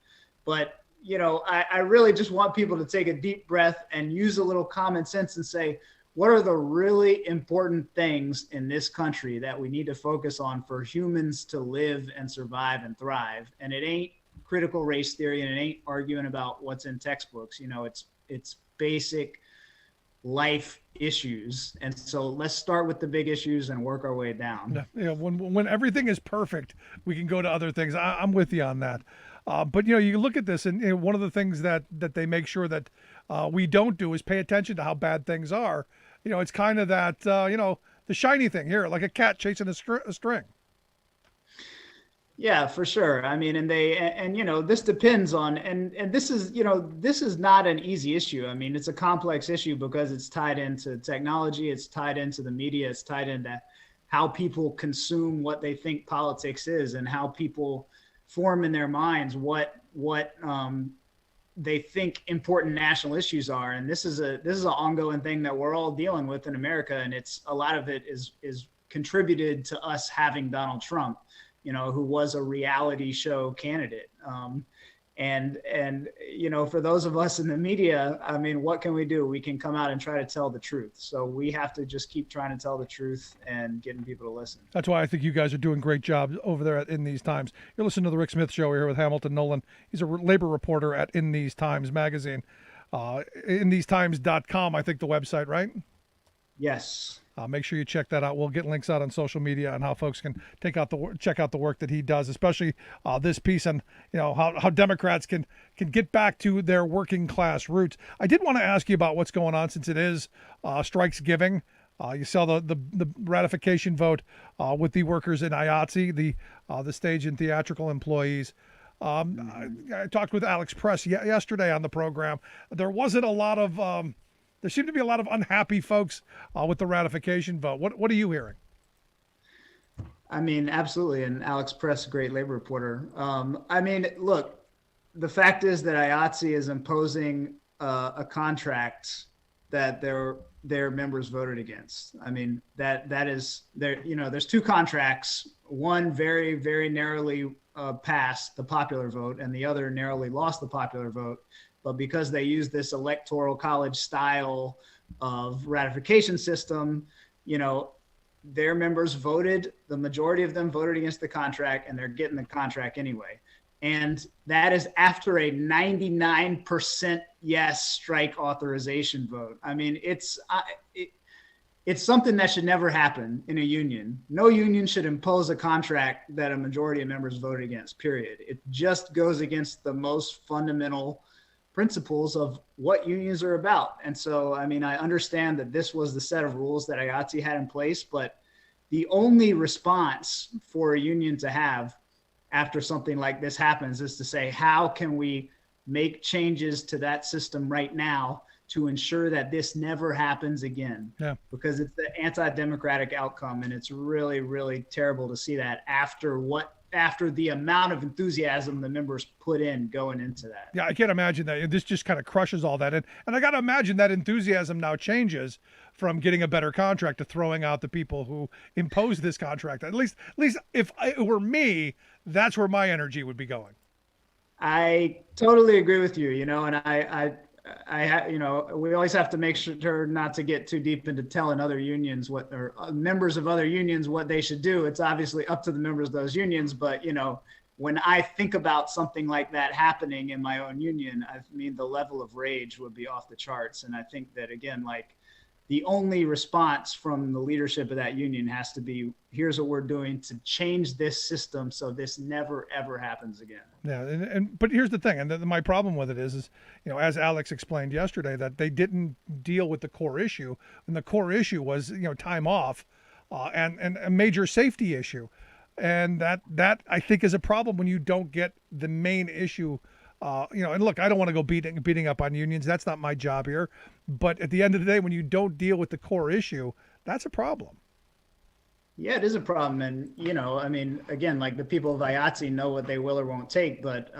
But, I really just want people to take a deep breath and use a little common sense and say, what are the really important things in this country that we need to focus on for humans to live and survive and thrive? And it ain't critical race theory, and it ain't arguing about what's in textbooks. It's basic life issues. And so let's start with the big issues and work our way down. When everything is perfect, we can go to other things. I'm with you on that. But you look at this, and one of the things that they make sure that we don't do is pay attention to how bad things are. It's kind of that the shiny thing here, like a cat chasing a string. Yeah, for sure. I mean, and this depends on, and this is not an easy issue. I mean, it's a complex issue because it's tied into technology, it's tied into the media, it's tied into how people consume what they think politics is, and how people form in their minds what they think important national issues are. And this is an ongoing thing that we're all dealing with in America, and it's a lot of it is contributed to us having Donald Trump, who was a reality show candidate. And for those of us in the media, I mean, what can we do? We can come out and try to tell the truth. So we have to just keep trying to tell the truth and getting people to listen. That's why I think you guys are doing great job over there In These Times. You're listening to the Rick Smith Show here with Hamilton Nolan. He's a labor reporter at In These Times magazine. InTheseTimes.com, I think the website, right? Yes. Make sure you check that out. We'll get links out on social media on how folks can check out the work that he does, especially this piece on how Democrats can get back to their working class roots. I did want to ask you about what's going on, since it is Strikes Giving. You saw the ratification vote with the workers in IATSE, the stage and theatrical employees. I talked with Alex Press yesterday on the program. There wasn't a lot of there seem to be a lot of unhappy folks with the ratification vote. What are you hearing? I mean, absolutely. And Alex Press, great labor reporter. I mean, look, the fact is that IATSE is imposing a contract that their members voted against. I mean, that is there. You know, there's two contracts. One very, very narrowly passed the popular vote, and the other narrowly lost the popular vote. But because they use this electoral college style of ratification system, you know, their members voted, the majority of them voted against the contract, and they're getting the contract anyway. And that is after a 99% yes strike authorization vote. I mean, it's something that should never happen in a union. No union should impose a contract that a majority of members voted against, period. It just goes against the most fundamental principles of what unions are about. And so, I mean, I understand that this was the set of rules that IATSE had in place, but the only response for a union to have after something like this happens is to say, how can we make changes to that system right now to ensure that this never happens again? Yeah. Because it's the anti-democratic outcome. And it's really, really terrible to see that after the amount of enthusiasm the members put in going into that. Yeah, I can't imagine that. This just kind of crushes all that. And I got to imagine that enthusiasm now changes from getting a better contract to throwing out the people who imposed this contract. At least if it were me, that's where my energy would be going. I totally agree with you, you know, and you know, we always have to make sure not to get too deep into telling other unions or members of other unions what they should do. It's obviously up to the members of those unions. But, you know, when I think about something like that happening in my own union, I mean, the level of rage would be off the charts. And I think that, again, like, the only response from the leadership of that union has to be, here's what we're doing to change this system so this never, ever happens again. Yeah. But here's the thing. And my problem with it is, you know, as Alex explained yesterday, that they didn't deal with the core issue. And the core issue was, you know, time off and a major safety issue. And that I think is a problem when you don't get the main issue. You know, and look, I don't want to go beating up on unions. That's not my job here. But at the end of the day, when you don't deal with the core issue, that's a problem. Yeah, it is a problem. And, you know, I mean, again, like, the people of IATSE know what they will or won't take. But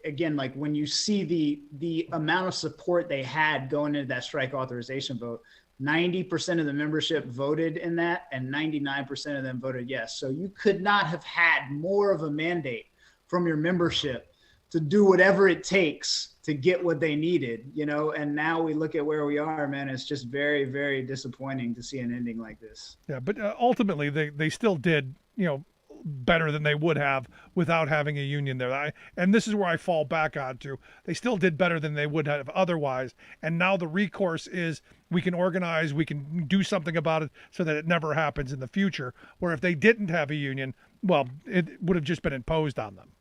again, like, when you see the amount of support they had going into that strike authorization vote, 90% of the membership voted in that, and 99% of them voted yes. So you could not have had more of a mandate from your membership to do whatever it takes to get what they needed, you know. And now we look at where we are, man. It's just very, very disappointing to see an ending like this. Yeah, but ultimately they still did, you know, better than they would have without having a union there. And this is where I fall back on to. They still did better than they would have otherwise. And now the recourse is we can organize, we can do something about it so that it never happens in the future. Where if they didn't have a union, well, it would have just been imposed on them.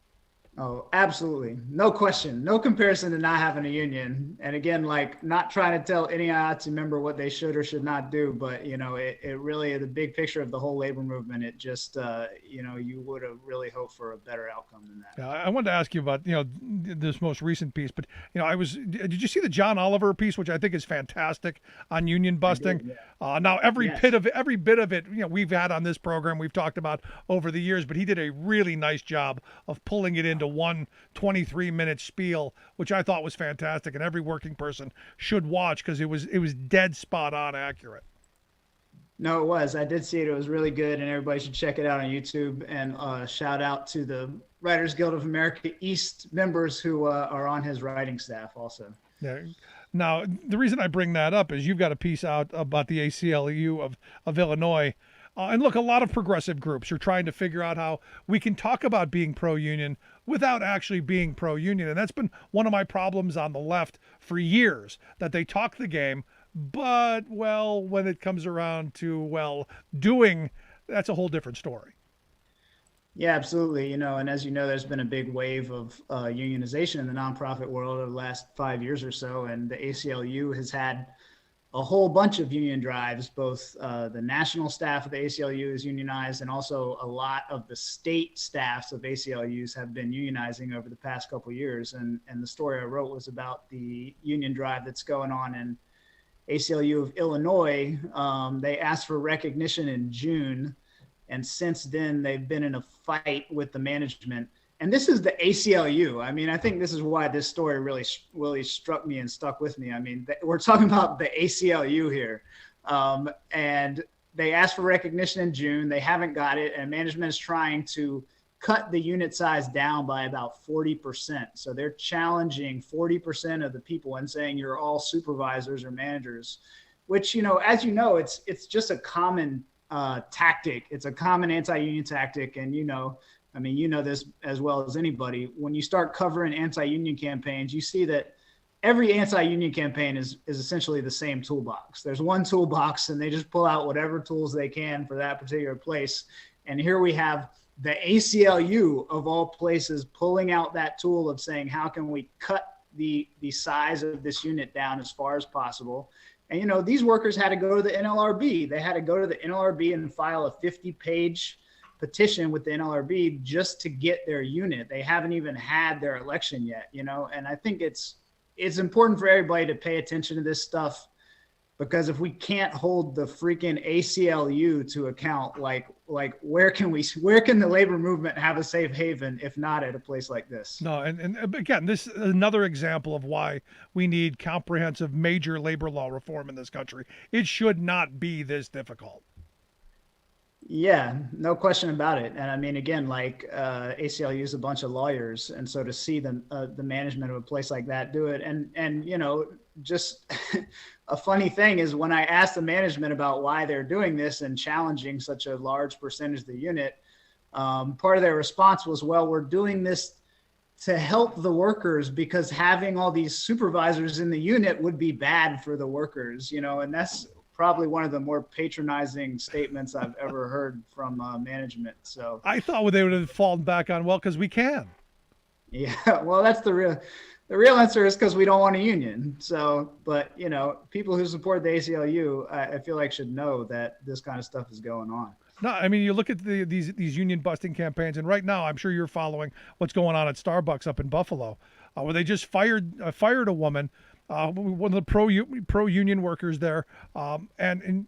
Oh, absolutely. No question. No comparison to not having a union. And again, like, not trying to tell any IATSE member what they should or should not do, but, you know, it really, the big picture of the whole labor movement, it just, you know, you would have really hoped for a better outcome than that. Yeah, I wanted to ask you about, you know, this most recent piece, but, you know, did you see the John Oliver piece, which I think is fantastic, on union busting? Did, yeah. Now every bit of it, you know, we've had on this program, we've talked about over the years, but he did a really nice job of pulling it into one 23-minute spiel, which I thought was fantastic, and every working person should watch because it was dead spot on accurate. No, it was. I did see it. It was really good, and everybody should check it out on YouTube. And shout out to the Writers Guild of America East members who are on his writing staff also. Yeah. Now, the reason I bring that up is you've got a piece out about the ACLU of Illinois. And look, a lot of progressive groups are trying to figure out how we can talk about being pro-union without actually being pro-union. And that's been one of my problems on the left for years, that they talk the game, but, well, when it comes around to, well, doing, that's a whole different story. Yeah, absolutely. You know, and as you know, there's been a big wave of unionization in the nonprofit world over the last 5 years or so. And the ACLU has had a whole bunch of union drives. Both the national staff of the ACLU is unionized, and also a lot of the state staffs of ACLUs have been unionizing over the past couple of years. And the story I wrote was about the union drive that's going on ACLU of Illinois, they asked for recognition in June. And since then, they've been in a fight with the management. And this is the ACLU. I mean, I think this is why this story really struck me and stuck with me. I mean, we're talking about the ACLU here. And they asked for recognition in June. They haven't got it. And management is trying to cut the unit size down by about 40%. So they're challenging 40% of the people and saying you're all supervisors or managers, which, you know, as you know, it's just a common tactic. It's a common anti-union tactic. And, you know, I mean, you know this as well as anybody. When you start covering anti-union campaigns, you see that every anti-union campaign is essentially the same toolbox. There's one toolbox and they just pull out whatever tools they can for that particular place. And here we have the ACLU of all places pulling out that tool of saying, how can we cut the size of this unit down as far as possible? And, you know, these workers had to go to the NLRB. They had to go to the NLRB and file a 50-page petition with the NLRB just to get their unit. They haven't even had their election yet, you know, and I think it's important for everybody to pay attention to this stuff, because if we can't hold the freaking ACLU to account, like where can the labor movement have a safe haven if not at a place like this? No, and again, this is another example of why we need comprehensive major labor law reform in this country. It should not be this difficult. Yeah, no question about it. And I mean, again, like ACLU is a bunch of lawyers, and so to see the management of a place like that do it, and you know, just a funny thing is when I asked the management about why they're doing this and challenging such a large percentage of the unit, part of their response was, well, we're doing this to help the workers because having all these supervisors in the unit would be bad for the workers, you know, and that's probably one of the more patronizing statements I've ever heard from management. So I thought they would have fallen back on, well, because we can. Yeah, well, that's the real answer is because we don't want a union. So, but you know, people who support the ACLU, I feel like should know that this kind of stuff is going on. No, I mean, you look at these union busting campaigns, and right now I'm sure you're following what's going on at Starbucks up in Buffalo, where they just fired a woman, one of the pro-union workers there, and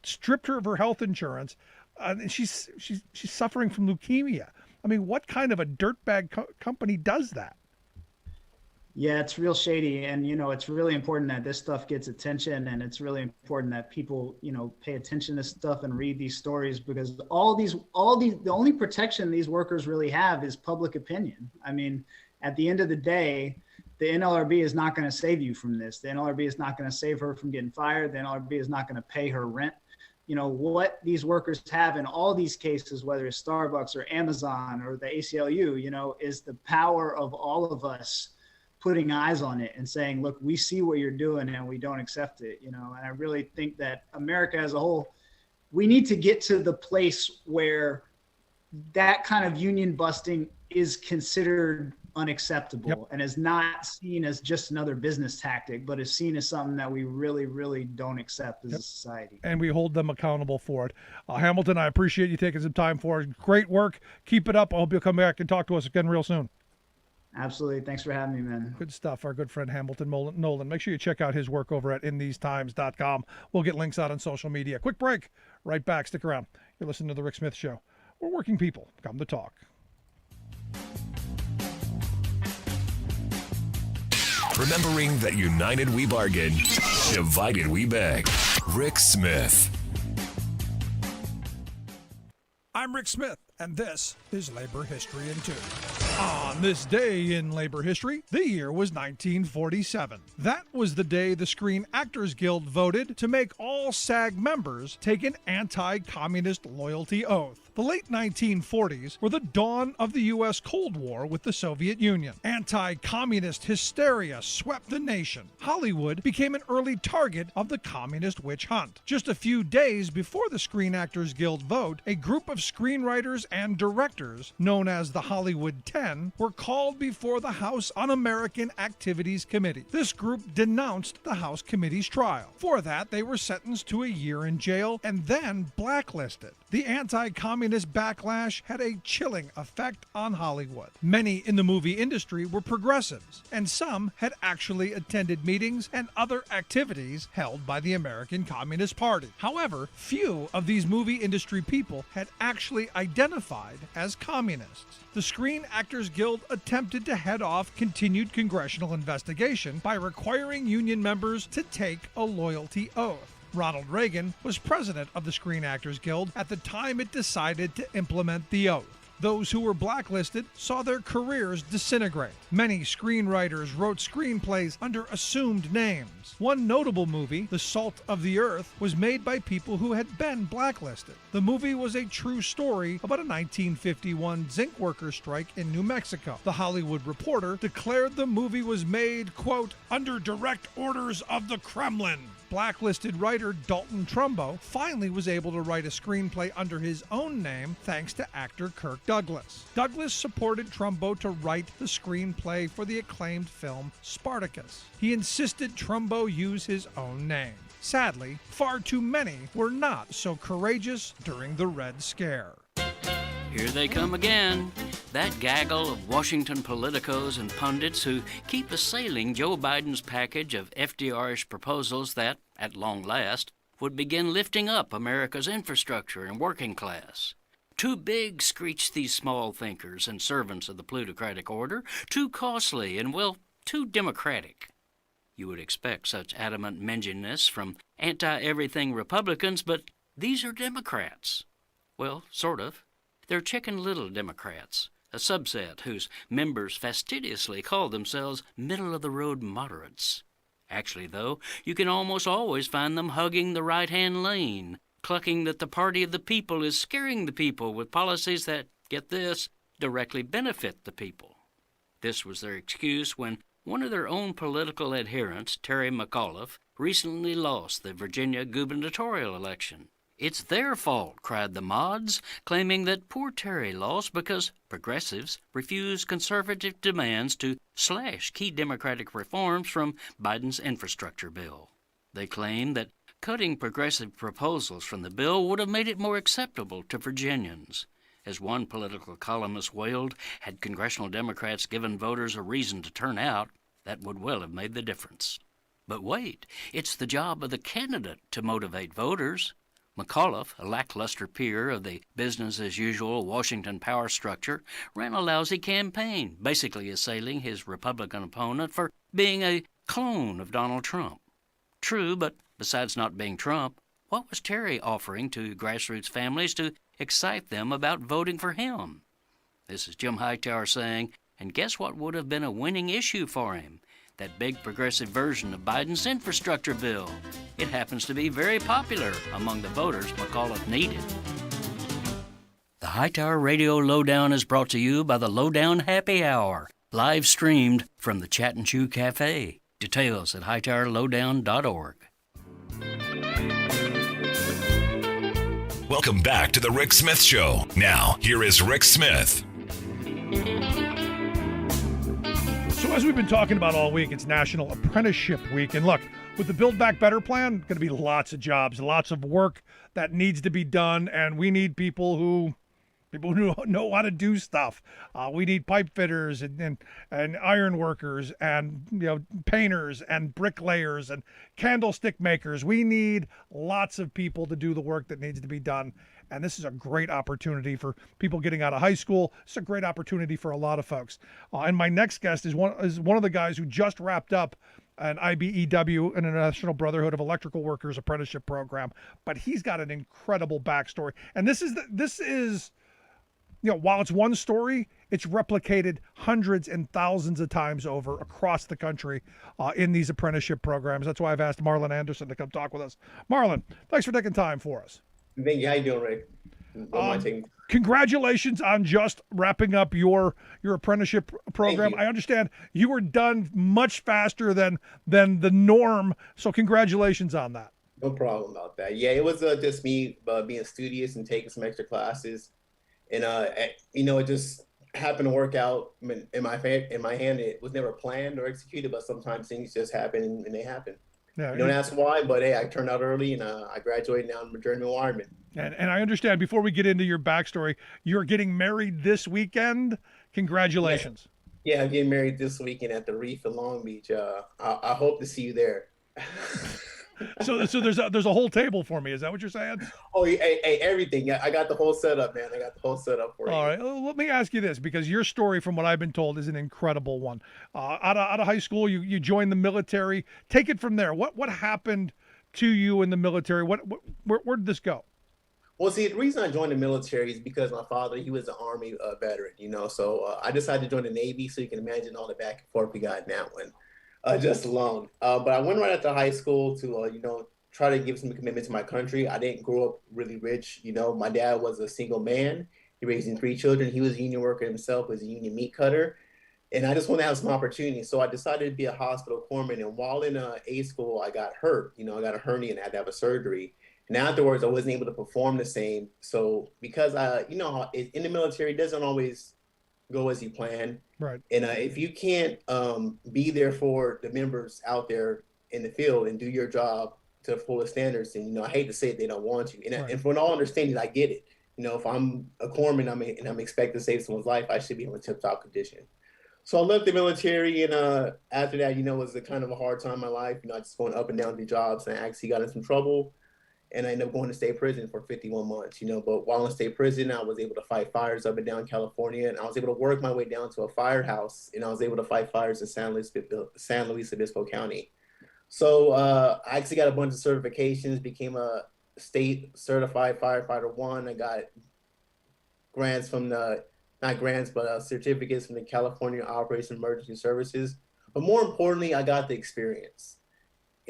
stripped her of her health insurance. And she's suffering from leukemia. I mean, what kind of a dirtbag company does that? Yeah, it's real shady. And, you know, it's really important that this stuff gets attention, and it's really important that people, you know, pay attention to stuff and read these stories, because the only protection these workers really have is public opinion. I mean, at the end of the day, the NLRB is not going to save you from this. The NLRB is not going to save her from getting fired. The NLRB is not going to pay her rent. You know, what these workers have in all these cases, whether it's Starbucks or Amazon or the ACLU, you know, is the power of all of us putting eyes on it and saying, look, we see what you're doing and we don't accept it, you know. And I really think that America as a whole, we need to get to the place where that kind of union busting is considered unacceptable. Yep. And is not seen as just another business tactic, but is seen as something that we really, really don't accept as a society. And we hold them accountable for it. Hamilton, I appreciate you taking some time for it. Great work. Keep it up. I hope you'll come back and talk to us again real soon. Absolutely. Thanks for having me, man. Good stuff. Our good friend Hamilton Nolan. Make sure you check out his work over at inthes.times.com. We'll get links out on social media. Quick break. Right back. Stick around. You're listening to The Rick Smith Show. We're working people. Come to talk. Remembering that united we bargain, divided we beg. Rick Smith. I'm Rick Smith, and this is Labor History in 2. On this day in labor history, the year was 1947. That was the day the Screen Actors Guild voted to make all SAG members take an anti-communist loyalty oath. The late 1940s were the dawn of the U.S. Cold War with the Soviet Union. Anti-communist hysteria swept the nation. Hollywood became an early target of the communist witch hunt. Just a few days before the Screen Actors Guild vote, a group of screenwriters and directors, known as the Hollywood 10, were called before the House Un-American Activities Committee. This group denounced the House Committee's trial. For that, they were sentenced to a year in jail and then blacklisted. the anti-communist backlash had a chilling effect on Hollywood. Many in the movie industry were progressives, and some had actually attended meetings and other activities held by the American Communist Party. However, few of these movie industry people had actually identified as communists. The Screen Actors Guild attempted to head off continued congressional investigation by requiring union members to take a loyalty oath. Ronald Reagan was president of the Screen Actors Guild at the time it decided to implement the oath. Those who were blacklisted saw their careers disintegrate. Many screenwriters wrote screenplays under assumed names. One notable movie, The Salt of the Earth, was made by people who had been blacklisted. The movie was a true story about a 1951 zinc worker strike in New Mexico. The Hollywood Reporter declared the movie was made, quote, under direct orders of the Kremlin. Blacklisted writer Dalton Trumbo finally was able to write a screenplay under his own name thanks to actor Kirk Douglas. Douglas supported Trumbo to write the screenplay for the acclaimed film Spartacus. He insisted Trumbo use his own name. Sadly, far too many were not so courageous during the Red Scare. Here they come again. That gaggle of Washington politicos and pundits who keep assailing Joe Biden's package of FDR-ish proposals that, at long last, would begin lifting up America's infrastructure and working class. Too big, screech these small thinkers and servants of the plutocratic order. Too costly and, well, too democratic. You would expect such adamant menginess from anti-everything Republicans, but these are Democrats. Well, sort of. They're Chicken Little Democrats, a subset whose members fastidiously call themselves middle-of-the-road moderates. Actually, though, you can almost always find them hugging the right-hand lane, clucking that the party of the people is scaring the people with policies that, get this, directly benefit the people. This was their excuse when one of their own political adherents, Terry McAuliffe, recently lost the Virginia gubernatorial election. It's their fault, cried the mods, claiming that poor Terry lost because progressives refused conservative demands to slash key Democratic reforms from Biden's infrastructure bill. They claimed that cutting progressive proposals from the bill would have made it more acceptable to Virginians. As one political columnist wailed, had congressional Democrats given voters a reason to turn out, that would well have made the difference. But wait, it's the job of the candidate to motivate voters. McAuliffe, a lackluster peer of the business-as-usual Washington power structure, ran a lousy campaign, basically assailing his Republican opponent for being a clone of Donald Trump. True, but besides not being Trump, what was Terry offering to grassroots families to excite them about voting for him? This is Jim Hightower saying, and guess what would have been a winning issue for him? That big progressive version of Biden's infrastructure bill. It happens to be very popular among the voters McAuliffe needed. The Hightower Radio Lowdown is brought to you by the Lowdown Happy Hour, live streamed from the Chat and Chew Cafe. Details at hightowerlowdown.org. Welcome back to the Rick Smith Show. Now, here is Rick Smith. So as we've been talking about all week, it's National Apprenticeship Week. And look, with the Build Back Better plan, going to be lots of jobs, lots of work that needs to be done. And we need people who know how to do stuff. We need pipe fitters and iron workers and painters and bricklayers and candlestick makers. We need lots of people to do the work that needs to be done. And this is a great opportunity for people getting out of high school. It's a great opportunity for a lot of folks. And my next guest is one of the guys who just wrapped up an IBEW, International Brotherhood of Electrical Workers apprenticeship program. But he's got an incredible backstory. And this is while it's one story, it's replicated hundreds and thousands of times over across the country in these apprenticeship programs. That's why I've asked Marlon Anderson to come talk with us. Marlon, thanks for taking time for us. Thank you. How you doing, Rick? Congratulations on just wrapping up your apprenticeship program. I understand you were done much faster than the norm, so congratulations on that. No problem about that. Yeah, it was just me being studious and taking some extra classes, and it just happened to work out in my hand. It was never planned or executed, but sometimes things just happen and they happen. Yeah, You don't ask why, but hey, I turned out early and I graduated now in journeyman wireman. and I understand. Before we get into your backstory, you're getting married this weekend. Congratulations. Yeah, I'm getting married this weekend at the Reef in Long Beach. I hope to see you there. So there's a whole table for me. Is that what you're saying? Oh, hey, everything. I got the whole setup, man. I got the whole setup for you. All right. Well, let me ask you this, because your story, from what I've been told, is an incredible one. Out of high school, you joined the military. Take it from there. What happened to you in the military? Where did this go? Well, see, the reason I joined the military is because my father, he was an Army veteran, so I decided to join the Navy, so you can imagine all the back and forth we got in that one, just alone. But I went right after high school to, try to give some commitment to my country. I didn't grow up really rich. My dad was a single man. He raised 3 children. He was a union worker himself, was a union meat cutter. And I just wanted to have some opportunities. So I decided to be a hospital corpsman. And while in A school, I got hurt. I got a hernia and had to have a surgery. And afterwards, I wasn't able to perform the same. So because in the military, it doesn't always go as you plan. Right. And if you can't be there for the members out there in the field and do your job to the fullest standards, and I hate to say it, they don't want you. And, Right. and for all understanding, I get it. If I'm a corpsman and I'm expected to save someone's life, I should be in a tip-top condition. So I left the military, and after that, it was a kind of a hard time in my life. I just going up and down through jobs, and I actually got in some trouble. And I ended up going to state prison for 51 months, But while in state prison, I was able to fight fires up and down California. And I was able to work my way down to a firehouse. And I was able to fight fires in San Luis Obispo County. So I actually got a bunch of certifications, became a state certified firefighter 1. I got grants from certificates from the California Operation Emergency Services. But more importantly, I got the experience.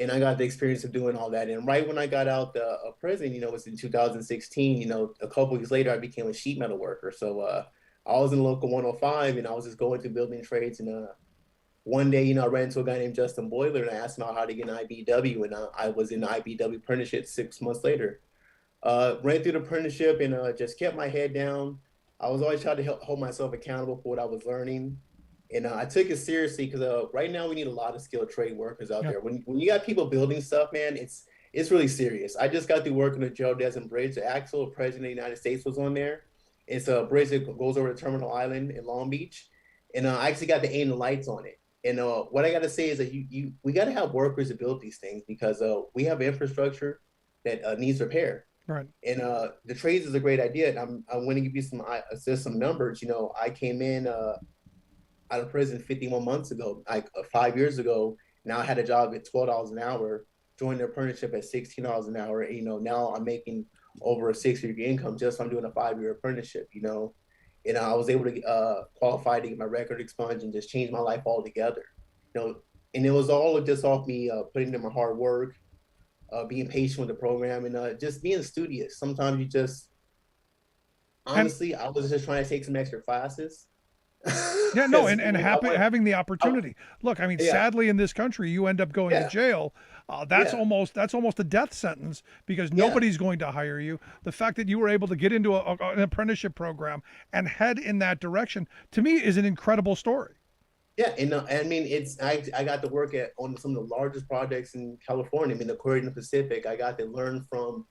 And I got the experience of doing all that. And right when I got out of prison, it was in 2016, a couple weeks later, I became a sheet metal worker. So I was in local 105, and I was just going through building trades. And one day, I ran into a guy named Justin Boiler, and I asked him how to get an IBEW. And I was in the IBEW apprenticeship 6 months later. Ran through the apprenticeship and just kept my head down. I was always trying to hold myself accountable for what I was learning. And I took it seriously because right now we need a lot of skilled trade workers out there. When you got people building stuff, man, it's really serious. I just got through working the Gerald Desmond Bridge. The Aclu of President of the United States was on there. It's a bridge that goes over the Terminal Island in Long Beach. And I actually got to aim the lights on it. And what I got to say is that we got to have workers to build these things, because we have infrastructure that needs repair. Right. And the trades is a great idea. And I'm going to give you some numbers. I came in out of prison 51 months ago, 5 years ago. Now I had a job at $12 an hour, joined the apprenticeship at $16 an hour. Now I'm making over a 6-figure income just from doing a 5-year apprenticeship, And I was able to qualify to get my record expunged and just change my life altogether. And it was all just off me putting in my hard work, being patient with the program, and just being studious. Sometimes you just, honestly, I was just trying to take some extra classes. Yeah, no, and having the opportunity. Look, I mean, sadly, in this country, you end up going to jail. That's almost a death sentence, because nobody's going to hire you. The fact that you were able to get into an apprenticeship program and head in that direction, to me, is an incredible story. Yeah, and I mean, I got to work on some of the largest projects in California. I mean, the Quarry in the Pacific. I got to learn from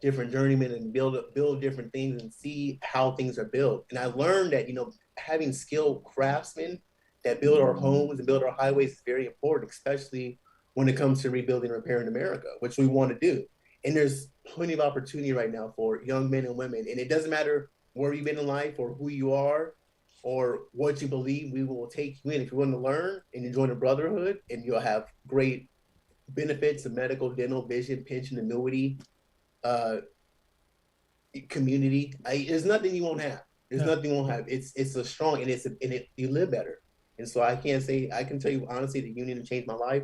different journeymen and build different things and see how things are built. And I learned that, having skilled craftsmen that build our homes and build our highways is very important, especially when it comes to rebuilding and repairing America, which we want to do. And there's plenty of opportunity right now for young men and women. And it doesn't matter where you've been in life or who you are or what you believe, we will take you in. If you want to learn and you join a brotherhood, and you'll have great benefits of medical, dental, vision, pension, annuity, community. There's nothing you won't have. There's nothing you won't have. It's a strong, and you live better. And so I can tell you honestly, the union changed my life.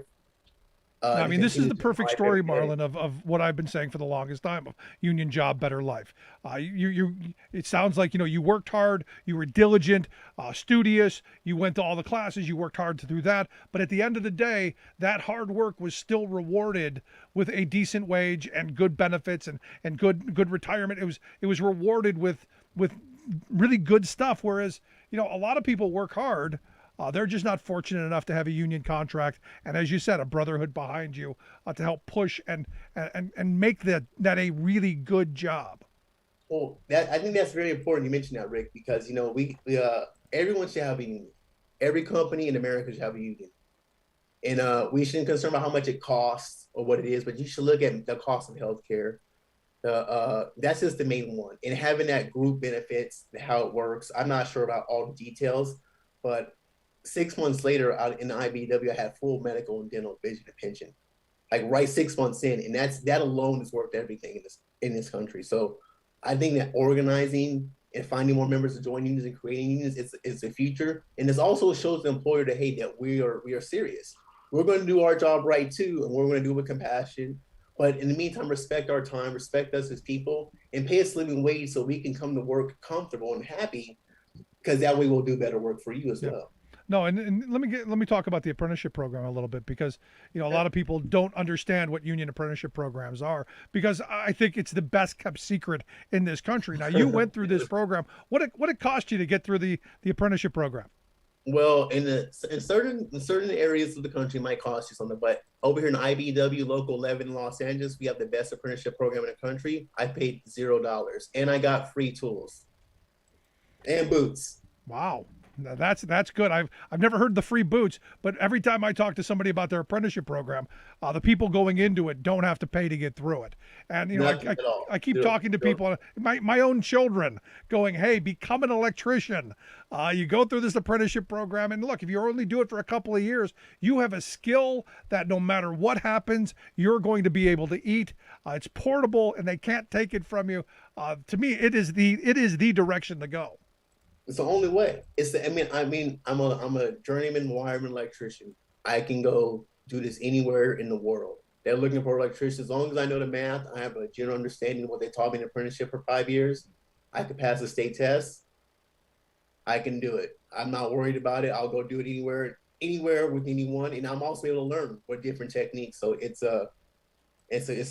I mean, this is the perfect story, Marlon, of what I've been saying for the longest time, of union job, better life. It sounds like, you worked hard, you were diligent, studious, you went to all the classes, you worked hard to do that. But at the end of the day, that hard work was still rewarded with a decent wage and good benefits and good retirement. It was rewarded with really good stuff. Whereas, a lot of people work hard, They're just not fortunate enough to have a union contract, and as you said, a brotherhood behind you to help push and make that a really good job. Well, I think that's very important. You mentioned that, Rick, because we everyone should have a union. Every company in America should have a union, and we shouldn't concern about how much it costs or what it is, but you should look at the cost of healthcare. That's just the main one, and having that group benefits, how it works. I'm not sure about all the details, but 6 months later, out in the IBEW, I had full medical and dental, vision, and pension, like right 6 months in, and that alone is worth everything in this country. So I think that organizing and finding more members to join unions and creating unions is the future. And this also shows the employer that we are serious. We're going to do our job right too, and we're going to do it with compassion. But in the meantime, respect our time, respect us as people, and pay us living wage so we can come to work comfortable and happy, because that way we'll do better work for you as well. No, and let me talk about the apprenticeship program a little bit, because a lot of people don't understand what union apprenticeship programs are, because I think it's the best kept secret in this country. Now, you went through this program. What it cost you to get through the apprenticeship program? Well, in certain areas of the country, it might cost you something, but over here in IBEW Local 11 in Los Angeles, we have the best apprenticeship program in the country. I paid $0, and I got free tools and boots. Wow. Now that's good. I've never heard the free boots, but every time I talk to somebody about their apprenticeship program, the people going into it don't have to pay to get through it. And I keep talking to people, my own children, going, "Hey, become an electrician. You go through this apprenticeship program, and look, if you only do it for a couple of years, you have a skill that no matter what happens, you're going to be able to eat. It's portable, and they can't take it from you. To me, it is the direction to go." It's the only way. I'm a journeyman wireman electrician. I can go do this anywhere in the world. They're looking for electricians. As long as I know the math, I have a general understanding of what they taught me in apprenticeship for 5 years. I could pass the state test. I can do it. I'm not worried about it. I'll go do it anywhere with anyone, and I'm also able to learn with different techniques. So it's a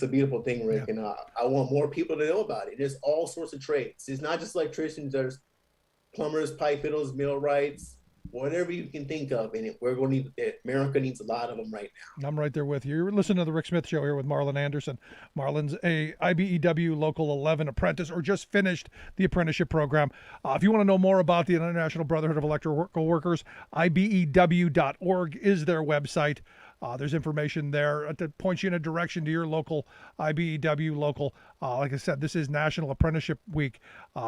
beautiful thing, Rick, and I want more people to know about it. There's all sorts of trades. It's not just electricians. There's plumbers, pipe fitters, millwrights, whatever you can think of. And America needs a lot of them right now. I'm right there with you. You're listening to the Rick Smith Show here with Marlon Anderson. Marlon's a IBEW Local 11 apprentice, or just finished the apprenticeship program. If you want to know more about the International Brotherhood of Electrical Workers, IBEW.org is their website. There's information there that points you in a direction to your local IBEW local. Like I said, this is National Apprenticeship Week.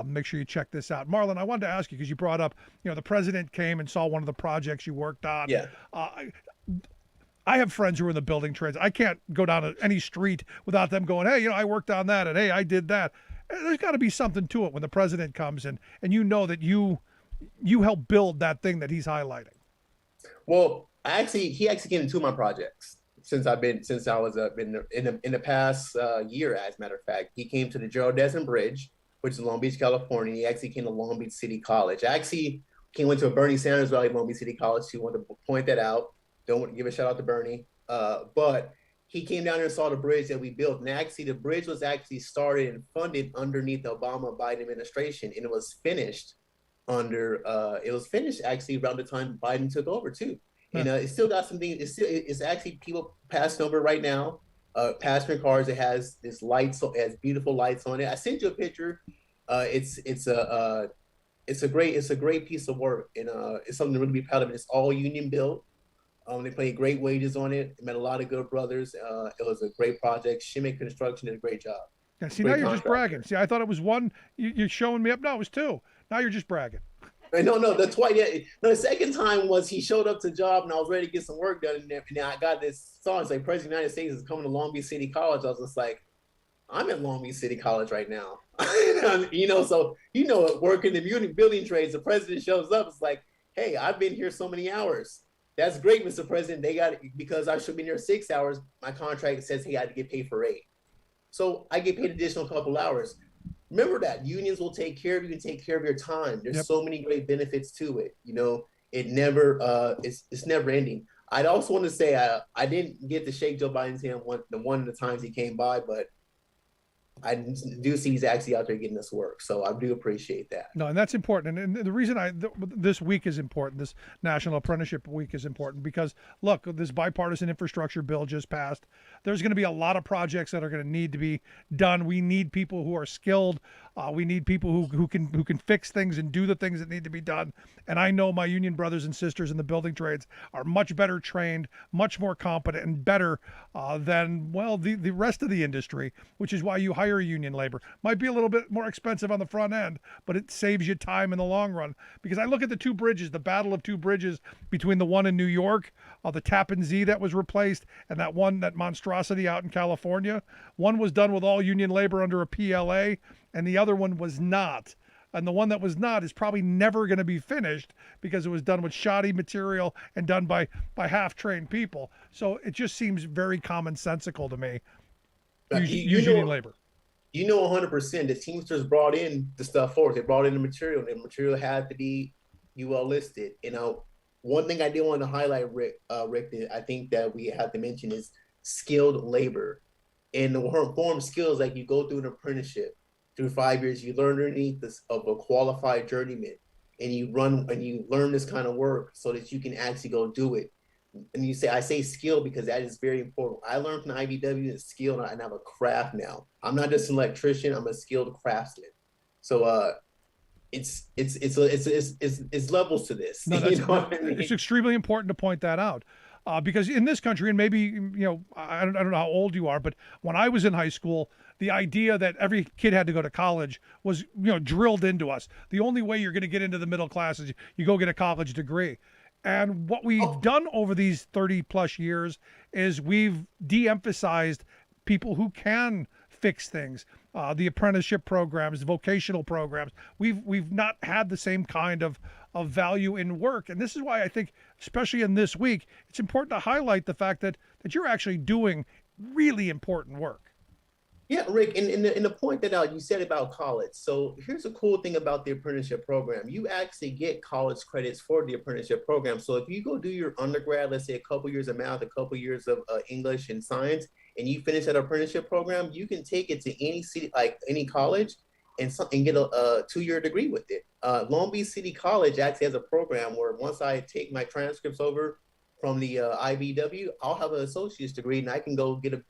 Make sure you check this out. Marlon, I wanted to ask you, because you brought up, the president came and saw one of the projects you worked on. Yeah. I have friends who are in the building trades. I can't go down any street without them going, "Hey, I worked on that," and "Hey, I did that." There's got to be something to it when the president comes in and that you help build that thing that he's highlighting. Well, he actually came to two of my projects since I was in the past year. As a matter of fact, he came to the Gerald Desmond Bridge, which is in Long Beach, California. He actually came to Long Beach City College. He went to a Bernie Sanders rally at Long Beach City College. He wanted to point that out. Don't want to give a shout out to Bernie, but he came down there and saw the bridge that we built. And actually, the bridge was actually started and funded underneath the Obama-Biden administration, and it was finished actually around the time Biden took over too. And it still got some things. It's actually people passing over right now. Passenger cars. It has this lights. It has beautiful lights on it. I sent you a picture. It's a great piece of work, and it's something to really be proud of. It's all union built. They paid great wages on it. Met a lot of good brothers. It was a great project. Shimmick Construction did a great job. Yeah, see, now you're just bragging. See, I thought it was one. You're showing me up. No, it was two. Now you're just bragging. No, that's why. Yeah, no, the second time was he showed up to the job, and I was ready to get some work done. And then I got this song. It's like, President of the United States is coming to Long Beach City College. I was just like, I'm at Long Beach City College right now. So working the building trades, the president shows up. It's like, hey, I've been here so many hours. That's great, Mr. President. They got it because I should be here 6 hours. My contract says, hey, I had to get paid for 8. So I get paid additional couple hours. Remember that unions will take care of you and take care of your time. There's so many great benefits to it. It never, it's never ending. I'd also want to say I didn't get to shake Joe Biden's hand one of the times he came by, but I do see he's actually out there getting this work. So I do appreciate that. No, and that's important. And the reason this week is important, this National Apprenticeship Week is important because, look, this bipartisan infrastructure bill just passed. There's going to be a lot of projects that are going to need to be done. We need people who are skilled. We need people who can fix things and do the things that need to be done. And I know my union brothers and sisters in the building trades are much better trained, much more competent, and better than, well, the rest of the industry, which is why you hire union labor. Might be a little bit more expensive on the front end, but it saves you time in the long run. Because I look at the two bridges, the battle of two bridges between the one in New York, the Tappan Zee that was replaced, and that monstrosity out in California. One was done with all union labor under a PLA, and the other one was not. And the one that was not is probably never going to be finished because it was done with shoddy material and done by half-trained people. So it just seems very commonsensical to me. Use union labor. You know, 100%. The Teamsters brought in the stuff for us. They brought in the material. And the material had to be UL listed. You know, one thing I did want to highlight, Rick, that I think that we have to mention is skilled labor. And the form skills, like you go through an apprenticeship through 5 years, you learn underneath this of a qualified journeyman, and you learn this kind of work so that you can actually go do it. And I say skill because that is very important. I learned from the IBEW that skill, and I have a craft now. I'm not just an electrician; I'm a skilled craftsman. So it's levels to this. No, it's extremely important to point that out. Because in this country, and maybe, I don't know how old you are, but when I was in high school, the idea that every kid had to go to college was, drilled into us. The only way you're going to get into the middle class is you go get a college degree. And what we've done over these 30 plus years is we've de-emphasized people who can fix things. The apprenticeship programs, the vocational programs, we've not had the same kind of value in work. And this is why I think, especially in this week, it's important to highlight the fact that you're actually doing really important work. Yeah, Rick, and the point that you said about college. So here's a cool thing about the apprenticeship program. You actually get college credits for the apprenticeship program. So if you go do your undergrad, let's say a couple years of math, a couple years of English and science, and you finish that apprenticeship program, you can take it to any city, like any college, and get a 2-year degree with it. Long Beach City College actually has a program where once I take my transcripts over from the IBEW, I'll have an associate's degree, and I can go get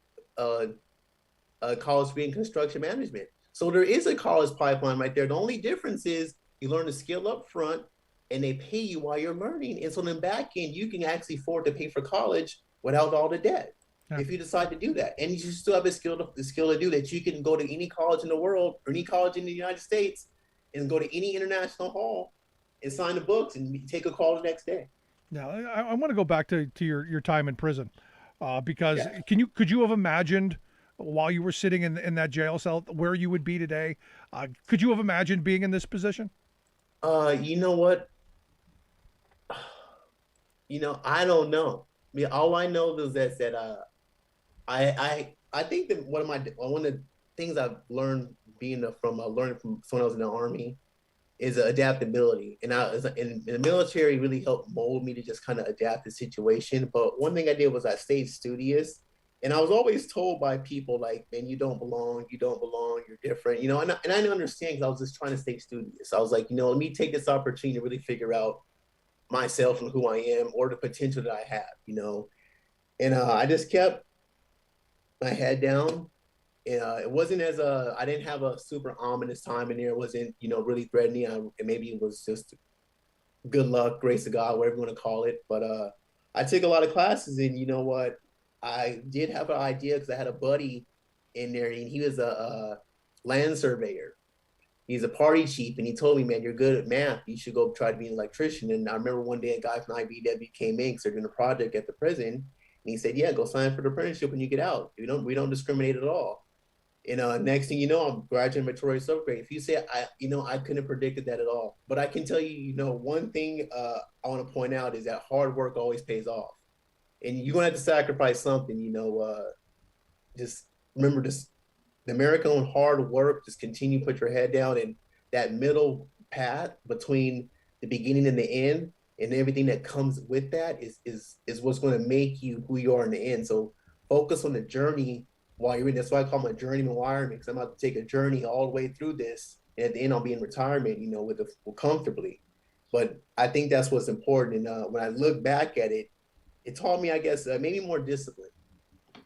a college degree in construction management. So there is a college pipeline right there. The only difference is you learn the skill up front, and they pay you while you're learning. And so in the back end, you can actually afford to pay for college without all the debt. Yeah. If you decide to do that, and you still have the skill to do that, you can go to any college in the world or any college in the United States and go to any international hall and sign the books and take a call the next day. Now, I want to go back to your time in prison because could you have imagined while you were sitting in that jail cell where you would be today? Could you have imagined being in this position? You know what? I don't know. I mean, all I know is that I think that one of the things I've learned learning from someone else in the Army is adaptability. And the military really helped mold me to just kind of adapt the situation. But one thing I did was I stayed studious. And I was always told by people like, man, you don't belong, you're different, and I didn't understand because I was just trying to stay studious. I was like, let me take this opportunity to really figure out myself and who I am or the potential that I have, And I just kept my head down. And it wasn't I didn't have a super ominous time in there. It wasn't, really threatening. Maybe it was just good luck, grace of God, whatever you want to call it. But I took a lot of classes, and you know what? I did have an idea because I had a buddy in there, and he was a land surveyor. He's a party chief, and he told me, man, you're good at math. You should go try to be an electrician. And I remember one day a guy from IBEW came in because they're doing a project at the prison, and he said, yeah, go sign for the apprenticeship when you get out. We don't discriminate at all. And next thing you know, I'm graduating Victoria subgrade. If you say, I couldn't have predicted that at all. But I can tell you, one thing I want to point out is that hard work always pays off. And you're going to have to sacrifice something, just remember this, the American hard work, just continue to put your head down, and that middle path between the beginning and the end and everything that comes with that is what's going to make you who you are in the end. So focus on the journey while you're in. That's why I call them a journeyman wireman, because I'm about to take a journey all the way through this, and at the end I'll be in retirement, you know, comfortably. But I think that's what's important. And when I look back at it, it taught me, I guess, maybe more discipline.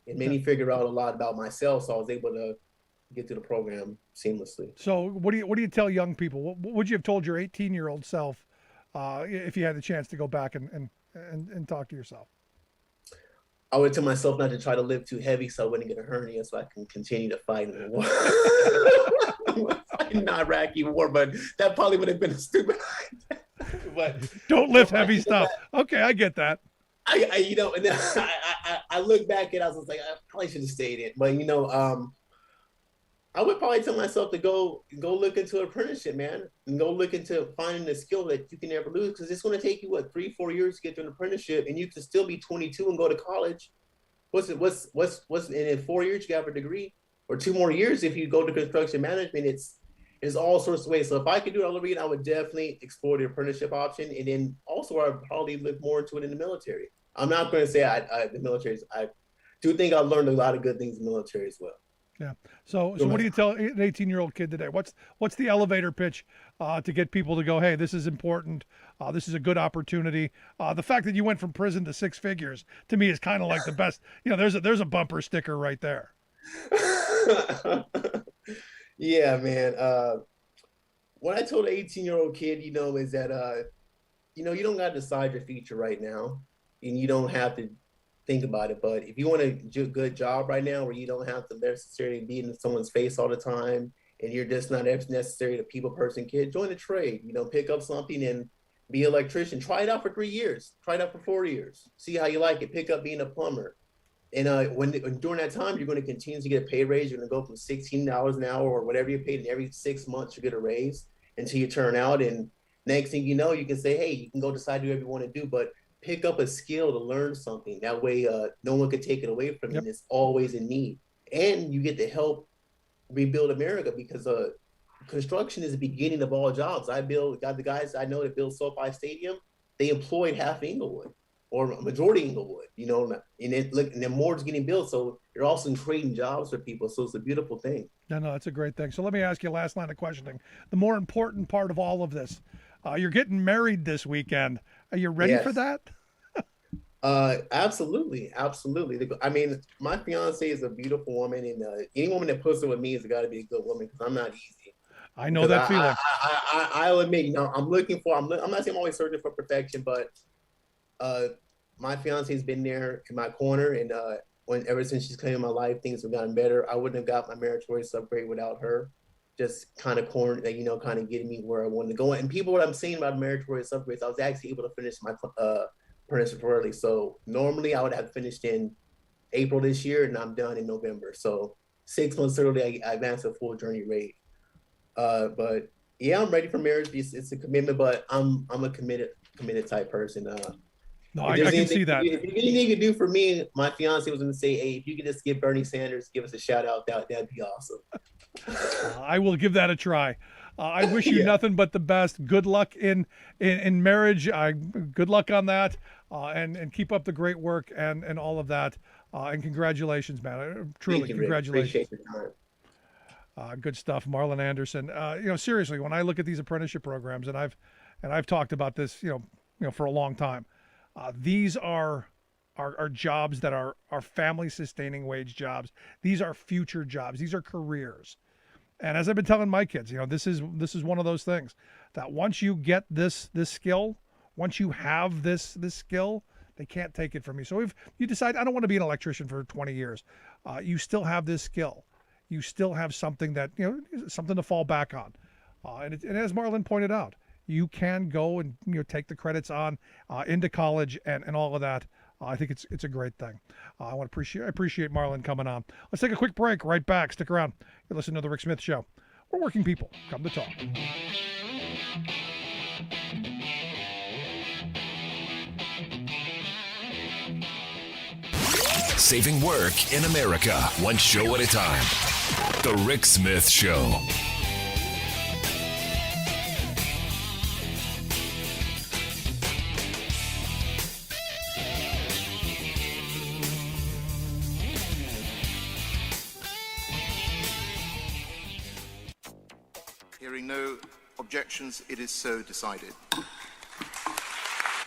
It made me figure out a lot about myself, so I was able to get through the program seamlessly. So what do you tell young people? What would you have told your 18-year-old self if you had the chance to go back and talk to yourself? I would tell myself not to try to lift too heavy so I wouldn't get a hernia, so I can continue to fight in the war. Fighting the Iraqi war, but that probably would have been a stupid idea. But don't lift heavy stuff. Okay, I get that. You know, and then I look back and I was like, I probably should have stayed in. But you know, I would probably tell myself to go look into apprenticeship, man, and go look into finding a skill that you can never lose, because it's going to take you 3-4 years to get to an apprenticeship, and you can still be 22 and go to college. What's in 4 years you have a degree, or 2 more years if you go to construction management. It's all sorts of ways. So if I could do it all over again, I would definitely explore the apprenticeship option, and then also I'd probably look more into it in the military. I'm not going to say the military. I do think I learned a lot of good things in the military as well. Yeah. So what do you tell an 18-year-old kid today? What's the elevator pitch to get people to go, hey, this is important. This is a good opportunity. The fact that you went from prison to 6 figures to me is kind of like the best. You know, there's a bumper sticker right there. Yeah, man. What I told an 18-year-old kid, you know, is that you know, you don't got to decide your future right now, and you don't have to think about it. But if you want a good job right now where you don't have to necessarily be in someone's face all the time, and you're just not necessarily a people person kid, join a trade. You know, pick up something and be an electrician. Try it out for 3 years. Try it out for 4 years. See how you like it. Pick up being a plumber. And during that time, you're going to continue to get a pay raise. You're going to go from $16 an hour or whatever you're paid, and every 6 months you get a raise until you turn out. And next thing you know, you can say, hey, you can go decide whatever you want to do, but pick up a skill to learn something. That way, no one could take it away from you. And it's always in need. And you get to help rebuild America, because construction is the beginning of all jobs. Got the guys I know that build SoFi Stadium. They employed half Inglewood, or majority Inglewood, you know, and then more is getting built. So you're also creating jobs for people. So it's a beautiful thing. No, that's a great thing. So let me ask you a last line of questioning. The more important part of all of this, you're getting married this weekend. Are you ready for that? Absolutely. I mean, my fiance is a beautiful woman, and any woman that puts up with me has got to be a good woman, because I'm not easy. I know that feeling. I'll admit, you know, I'm not saying I'm always searching for perfection, but my fiance has been there in my corner, and ever since she's come in my life, things have gotten better. I wouldn't have got my meritorious upgrade without her. Just kind of you know, kind of getting me where I wanted to go. And people, what I'm saying about meritorious upgrades, I was actually able to finish my apprenticeship early. So normally I would have finished in April this year, and I'm done in November. So 6 months early, I advanced a full journey rate. But yeah, I'm ready for marriage. It's a commitment, but I'm a committed type person. No, I can see that. If anything you could do for me, my fiance was going to say, hey, if you could just give Bernie Sanders, give us a shout out, that'd be awesome. I will give that a try. I wish you nothing but the best. Good luck in marriage. Good luck on that, and keep up the great work and all of that. And congratulations, man. Truly, congratulations. Appreciate your time. Good stuff, Marlon Anderson. You know, seriously, when I look at these apprenticeship programs, and I've talked about this, you know, for a long time. These are jobs that are family sustaining wage jobs. These are future jobs. These are careers. And as I've been telling my kids, you know, this is one of those things that once you get this skill, once you have this skill, they can't take it from you. So if you decide, I don't want to be an electrician for 20 years, you still have this skill. You still have something that, you know, something to fall back on. And as Marlon pointed out, you can go and, you know, take the credits on into college and all of that. I think it's a great thing. I appreciate Marlon coming on. Let's take a quick break. Right back. Stick around. You're listening to the Rick Smith Show. We're working people. Come to talk. Saving work in America, one show at a time. The Rick Smith Show. Hearing no objections, it is so decided.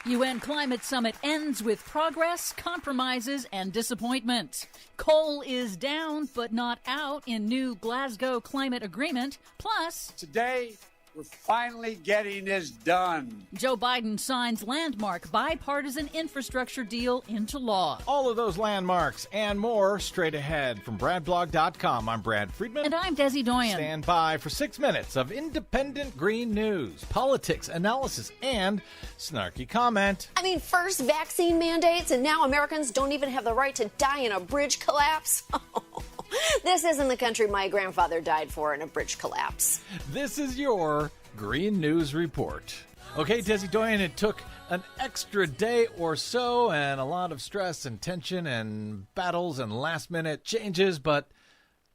UN Climate Summit ends with progress, compromises, and disappointment. Coal is down but not out in new Glasgow climate agreement. Plus, today, we're finally getting this done. Joe Biden signs landmark bipartisan infrastructure deal into law. All of those landmarks and more straight ahead from BradBlog.com. I'm Brad Friedman. And I'm Desi Doyen. Stand by for 6 minutes of independent green news, politics, analysis, and snarky comment. I mean, first vaccine mandates, and now Americans don't even have the right to die in a bridge collapse? This isn't the country my grandfather died for in a bridge collapse. This is your Green News Report. Okay, Desi Doyen, it took an extra day or so and a lot of stress and tension and battles and last-minute changes, but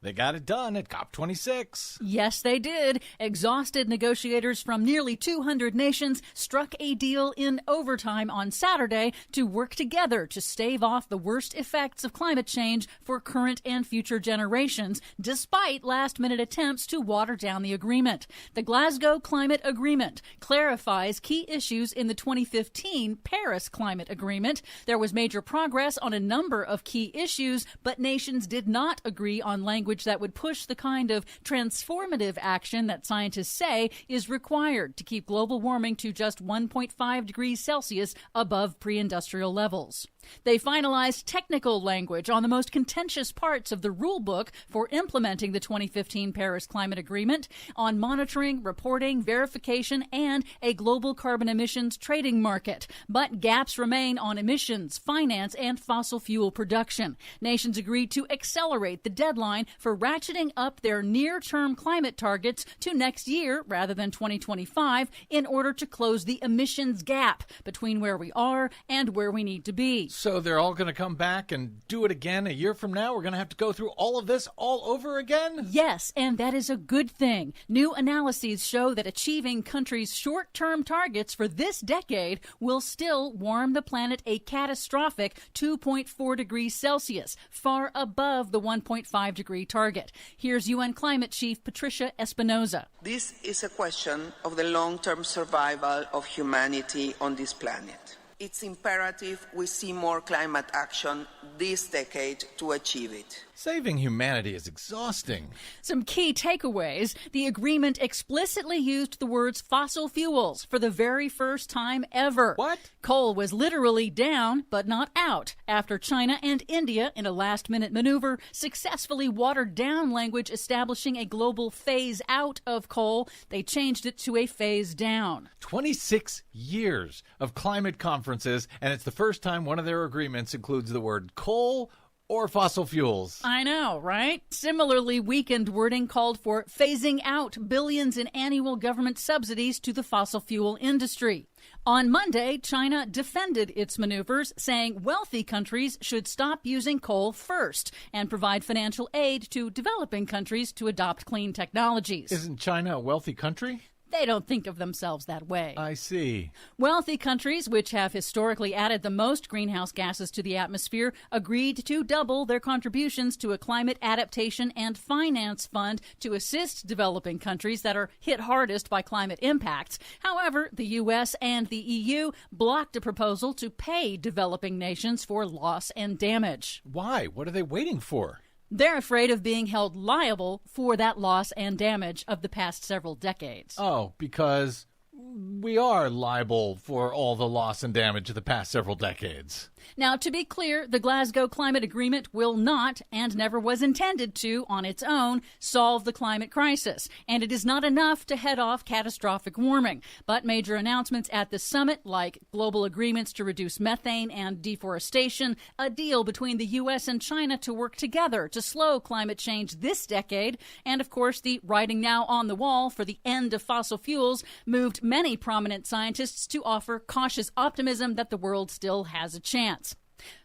they got it done at COP26. Yes, they did. Exhausted negotiators from nearly 200 nations struck a deal in overtime on Saturday to work together to stave off the worst effects of climate change for current and future generations, despite last-minute attempts to water down the agreement. The Glasgow Climate Agreement clarifies key issues in the 2015 Paris Climate Agreement. There was major progress on a number of key issues, but nations did not agree on language that would push the kind of transformative action that scientists say is required to keep global warming to just 1.5 degrees Celsius above pre-industrial levels. They finalized technical language on the most contentious parts of the rule book for implementing the 2015 Paris Climate Agreement on monitoring, reporting, verification, and a global carbon emissions trading market. But gaps remain on emissions, finance, and fossil fuel production. Nations agreed to accelerate the deadline for ratcheting up their near-term climate targets to next year rather than 2025 in order to close the emissions gap between where we are and where we need to be. So they're all going to come back and do it again a year from now? We're going to have to go through all of this all over again? Yes, and that is a good thing. New analyses show that achieving countries' short-term targets for this decade will still warm the planet a catastrophic 2.4 degrees Celsius, far above the 1.5 degree target. Here's UN Climate Chief Patricia Espinosa. This is a question of the long-term survival of humanity on this planet. It's imperative we see more climate action this decade to achieve it. Saving humanity is exhausting. Some key takeaways. The agreement explicitly used the words fossil fuels for the very first time ever. What? Coal was literally down, but not out, after China and India, in a last-minute maneuver, successfully watered down language establishing a global phase out of coal. They changed it to a phase down. 26 years of climate conferences, and it's the first time one of their agreements includes the word coal or fossil fuels. I know, right? Similarly weakened wording called for phasing out billions in annual government subsidies to the fossil fuel industry. On Monday, China defended its maneuvers, saying wealthy countries should stop using coal first and provide financial aid to developing countries to adopt clean technologies. Isn't China a wealthy country? They don't think of themselves that way. I see. Wealthy countries, which have historically added the most greenhouse gases to the atmosphere, agreed to double their contributions to a climate adaptation and finance fund to assist developing countries that are hit hardest by climate impacts. However, the U.S. and the EU blocked a proposal to pay developing nations for loss and damage. Why? What are they waiting for? They're afraid of being held liable for that loss and damage of the past several decades. Oh, because we are liable for all the loss and damage of the past several decades. Now, to be clear, the Glasgow Climate Agreement will not, and never was intended to, on its own, solve the climate crisis. And it is not enough to head off catastrophic warming. But major announcements at the summit, like global agreements to reduce methane and deforestation, a deal between the U.S. and China to work together to slow climate change this decade, and, of course, the writing now on the wall for the end of fossil fuels, moved many prominent scientists to offer cautious optimism that the world still has a chance.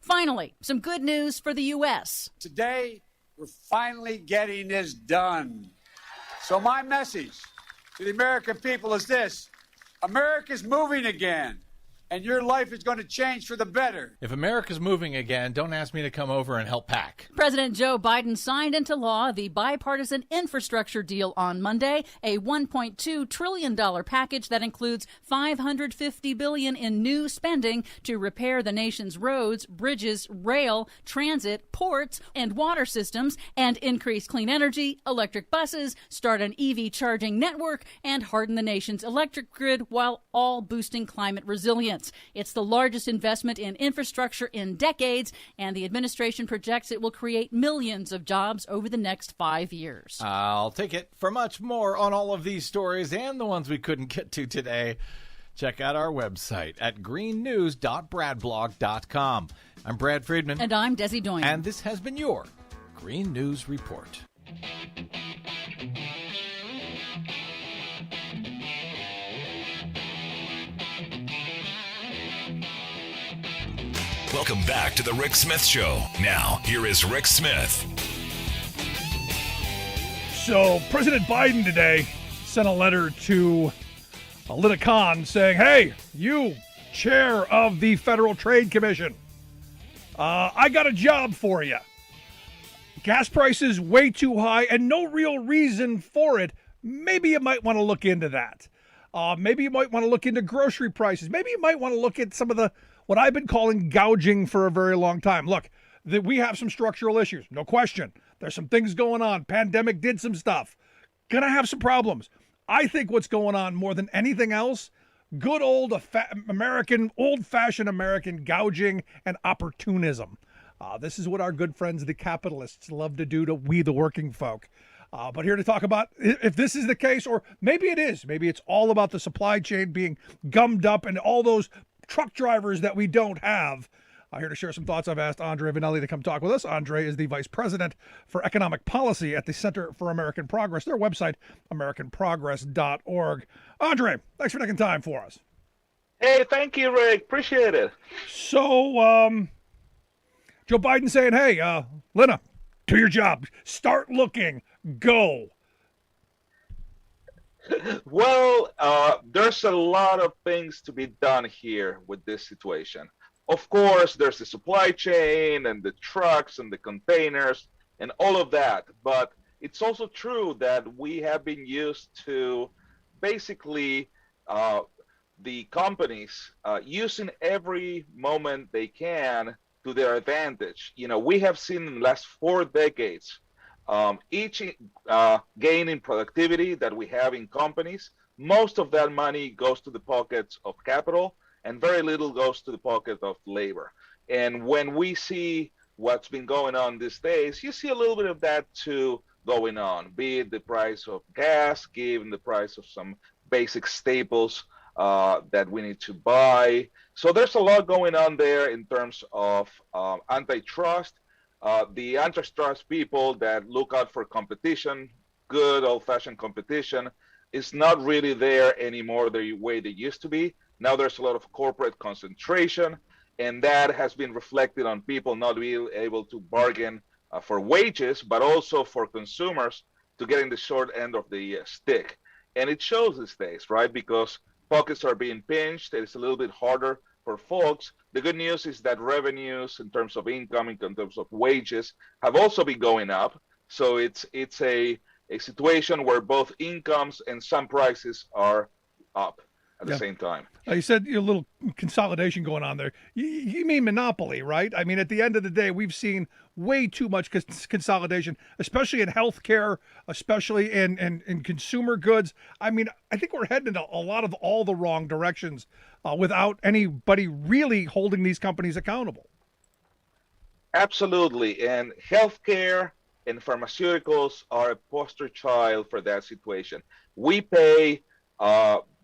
Finally, some good news for the U.S. Today, we're finally getting this done. So my message to the American people is this: America's moving again. and your life is going to change for the better. If America's moving again, don't ask me to come over and help pack. President Joe Biden signed into law the bipartisan infrastructure deal on Monday, a $1.2 trillion package that includes $550 billion in new spending to repair the nation's roads, bridges, rail, transit, ports, and water systems, and increase clean energy, electric buses, start an EV charging network, and harden the nation's electric grid while all boosting climate resilience. It's the largest investment in infrastructure in decades, and the administration projects it will create millions of jobs over the next 5 years. I'll take it. For much more on all of these stories and the ones we couldn't get to today, check out our website at greennews.bradblog.com. I'm Brad Friedman. And I'm Desi Doyen. And this has been your Green News Report. Welcome back to the Rick Smith Show. Now, here is Rick Smith. So, President Biden today sent a letter to Alina Khan saying, hey, you, chair of the Federal Trade Commission, I got a job for you. Gas prices way too high and no real reason for it. Maybe you might want to look into that. Maybe you might want to look into grocery prices. Maybe you might want to look at some of what I've been calling gouging for a very long time. Look, we have some structural issues, no question. There's some things going on. Pandemic did some stuff. Gonna have some problems. I think what's going on more than anything else, good old old-fashioned American gouging and opportunism. This is what our good friends, the capitalists, love to do to we, the working folk. But here to talk about if this is the case, or maybe it is. Maybe it's all about the supply chain being gummed up and all those truck drivers that we don't have. Here to share some thoughts, I've asked Andre Vinelli to come talk with us. Andre is the Vice President for Economic Policy at the Center for American Progress. Their website, americanprogress.org. Andre, thanks for taking time for us. Hey, thank you, Rick. Appreciate it. So, Joe Biden saying, hey, Lena, do your job. Start looking. Go. Well, there's a lot of things to be done here with this situation. Of course, there's the supply chain and the trucks and the containers and all of that. But it's also true that we have been used to basically the companies using every moment they can to their advantage. You know, we have seen in the last 4 decades each gain in productivity that we have in companies, most of that money goes to the pockets of capital and very little goes to the pocket of labor. And when we see what's been going on these days, you see a little bit of that too going on, be it the price of gas, given the price of some basic staples that we need to buy. So there's a lot going on there in terms of antitrust. The antitrust people that look out for competition, good old-fashioned competition, is not really there anymore the way they used to be. Now there's a lot of corporate concentration, and that has been reflected on people not being able to bargain for wages, but also for consumers to getting the short end of the stick. And it shows these days, right? Because pockets are being pinched. It's a little bit harder for folks. The good news is that revenues in terms of income, in terms of wages, have also been going up. So it's a situation where both incomes and some prices are up at the same time. You said a little consolidation going on there. You mean monopoly, right? I mean, at the end of the day, we've seen way too much consolidation, especially in healthcare, especially in consumer goods. I mean, I think we're heading in a lot of all the wrong directions without anybody really holding these companies accountable. Absolutely. And healthcare and pharmaceuticals are a poster child for that situation. We pay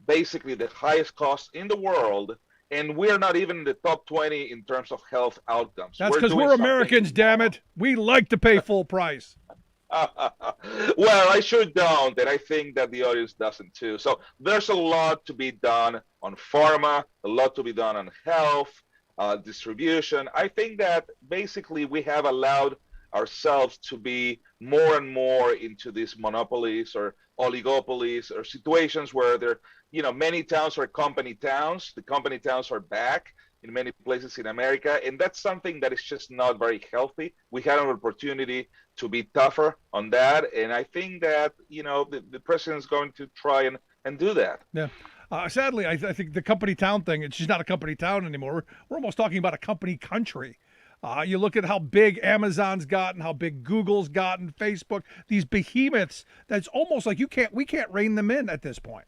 basically the highest cost in the world, and we're not even in the top 20 in terms of health outcomes. That's because we're Americans, damn it. We like to pay full price. Well, I sure don't, and I think that the audience doesn't too. So there's a lot to be done on pharma, a lot to be done on health, distribution. I think that basically we have allowed ourselves to be more and more into these monopolies or oligopolies or situations where there, many towns are company towns. The company towns are back in many places in America, and that's something that is just not very healthy. We had an opportunity to be tougher on that, and I think that the president is going to try and do that. Yeah. Sadly, I think the company town thing, it's just not a company town anymore. We're almost talking about a company country. You look at how big Amazon's gotten, how big Google's gotten, Facebook, these behemoths, that's almost like we can't rein them in at this point.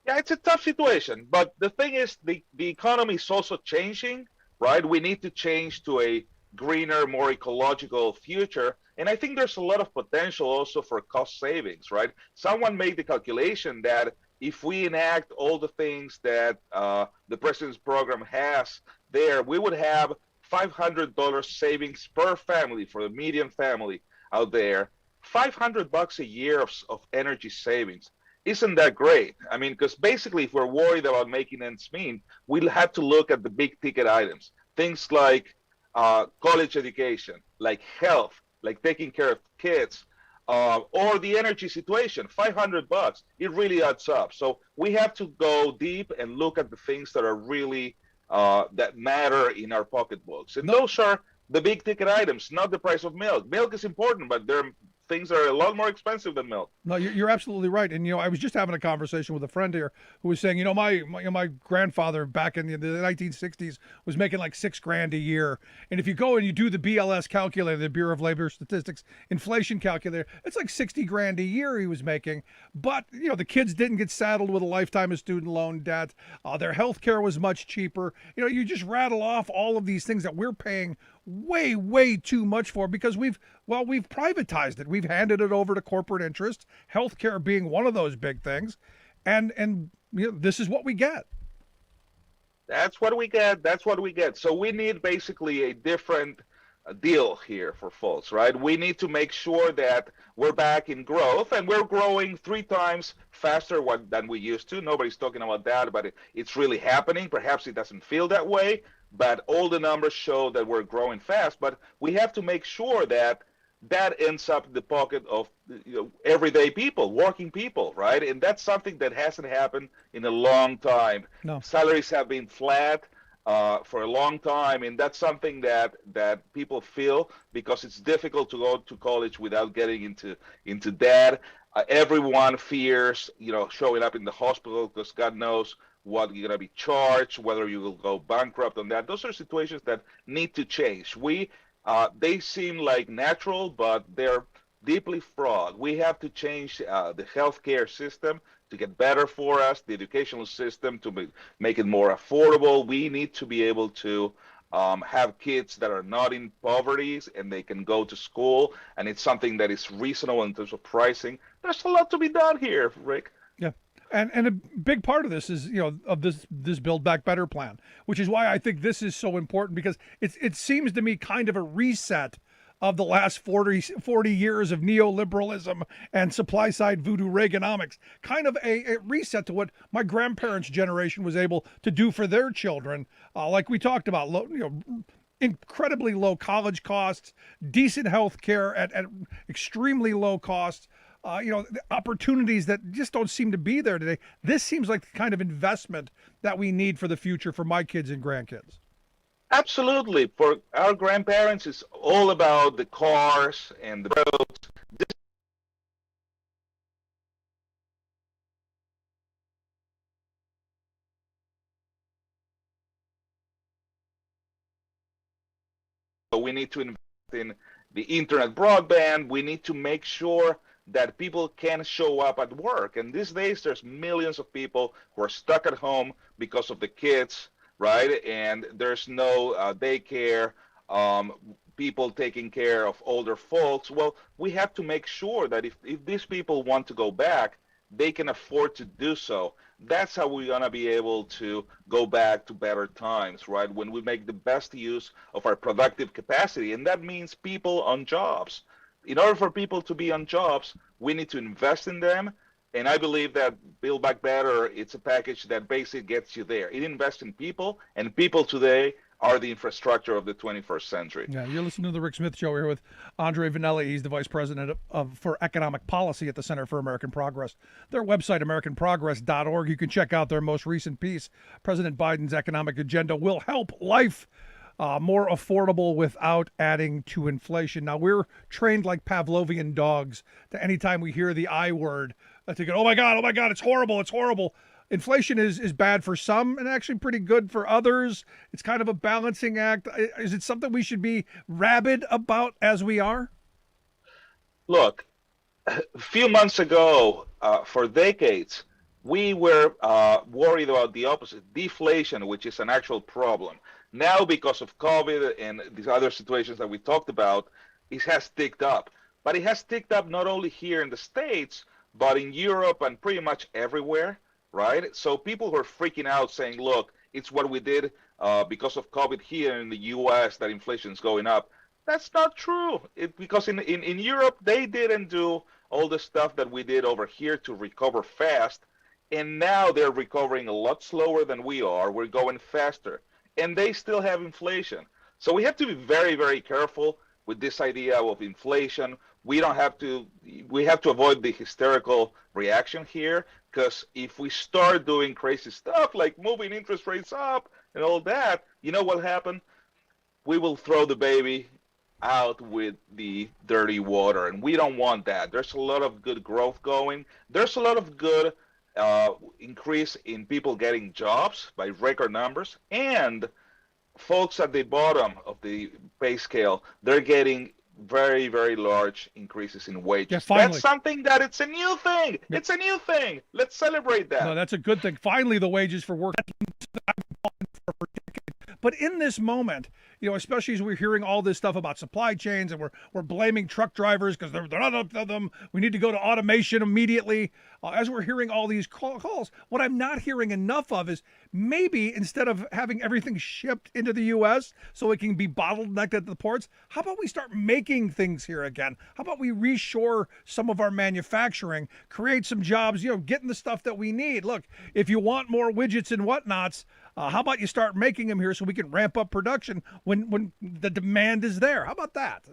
Yeah, it's a tough situation, but the thing is the economy is also changing, right? We need to change to a greener, more ecological future. And I think there's a lot of potential also for cost savings, right? Someone made the calculation that if we enact all the things that the president's program has there, we would have $500 savings per family for the median family out there. $500 a year of energy savings. Isn't that great? I mean, because basically if we're worried about making ends meet, we'll have to look at the big ticket items. Things like college education, like health, like taking care of kids, or the energy situation. $500, it really adds up. So we have to go deep and look at the things that are really that matter in our pocketbooks. And those are the big ticket items, not the price of milk. Milk is important, but there are things that are a lot more expensive than milk. No, you're absolutely right. And, I was just having a conversation with a friend here who was saying, my grandfather back in the 1960s was making like $6,000 a year. And if you go and you do the BLS calculator, the Bureau of Labor Statistics inflation calculator, it's like $60,000 a year he was making. But, the kids didn't get saddled with a lifetime of student loan debt. Their health care was much cheaper. You just rattle off all of these things that we're paying way, way too much for because we've privatized it. We've handed it over to corporate interests, healthcare being one of those big things. And this is what we get. That's what we get. That's what we get. So we need basically a different deal here for folks, right? We need to make sure that we're back in growth, and we're growing 3 times faster than we used to. Nobody's talking about that, but it's really happening. Perhaps it doesn't feel that way, but all the numbers show that we're growing fast. But we have to make sure that ends up in the pocket of everyday people, working people, right? And that's something that hasn't happened in a long time. No. Salaries have been flat for a long time, and that's something that people feel because it's difficult to go to college without getting into debt. Everyone fears, showing up in the hospital because God knows what you're going to be charged, whether you will go bankrupt on that. Those are situations that need to change. They seem like natural, but they're deeply flawed. We have to change the healthcare system to get better for us, the educational system to make it more affordable. We need to be able to have kids that are not in poverty and they can go to school, and it's something that is reasonable in terms of pricing. There's a lot to be done here, Rick. Yeah. And a big part of this is, of this Build Back Better plan, which is why I think this is so important, because it seems to me kind of a reset of the last 40 years of neoliberalism and supply-side voodoo Reaganomics, kind of a reset to what my grandparents' generation was able to do for their children, like we talked about, incredibly low college costs, decent health care at extremely low costs, the opportunities that just don't seem to be there today. This seems like the kind of investment that we need for the future for my kids and grandkids. Absolutely. For our grandparents, it's all about the cars and the roads. So we need to invest in the internet broadband. We need to make sure that people can show up at work. And these days, there's millions of people who are stuck at home because of the kids, right? And there's no daycare, people taking care of older folks. Well, we have to make sure that if these people want to go back, they can afford to do so. That's how we're going to be able to go back to better times, right? When we make the best use of our productive capacity. And that means people on jobs. In order for people to be on jobs, we need to invest in them. And I believe that Build Back Better, it's a package that basically gets you there. It invests in people, and people today are the infrastructure of the 21st century. Yeah, you're listening to the Rick Smith Show here with Andre Vinelli. He's the Vice President for Economic Policy at the Center for American Progress. Their website, AmericanProgress.org, you can check out their most recent piece. President Biden's economic agenda will help life more affordable without adding to inflation. Now, we're trained like Pavlovian dogs to anytime we hear the I word to go, oh my God, it's horrible, it's horrible. Inflation is bad for some and actually pretty good for others. It's kind of a balancing act. Is it something we should be rabid about as we are? Look, a few months ago, for decades, we were worried about the opposite, deflation, which is an actual problem. Now, because of COVID and these other situations that we talked about, it has ticked up. But it has ticked up not only here in the States, but in Europe and pretty much everywhere. Right? So people who are freaking out saying, look, it's what we did because of COVID here in the U.S. that inflation is going up. That's not true. Because in Europe, they didn't do all the stuff that we did over here to recover fast. And now they're recovering a lot slower than we are. We're going faster. And they still have inflation. So we have to be very, very careful with this idea of inflation. We have to avoid the hysterical reaction here, because if we start doing crazy stuff like moving interest rates up and all that, you know what happened? We will throw the baby out with the dirty water, and we don't want that. There's a lot of good growth going. There's a lot of good increase in people getting jobs by record numbers, and folks at the bottom of the pay scale, they're getting very, very large increases in wages. Yeah, finally. That's something that it's a new thing. It's a new thing. Let's celebrate that. No, that's a good thing. Finally, the wages for work. But in this moment, you know, especially as we're hearing all this stuff about supply chains and we're blaming truck drivers because they're not up to them. We need to go to automation immediately. As we're hearing all these calls, what I'm not hearing enough of is maybe instead of having everything shipped into the U.S. so it can be bottlenecked at the ports, how about we start making things here again? How about we reshore some of our manufacturing, create some jobs, you know, getting the stuff that we need. Look, if you want more widgets and whatnots, how about you start making them here so we can ramp up production when the demand is there? How about that?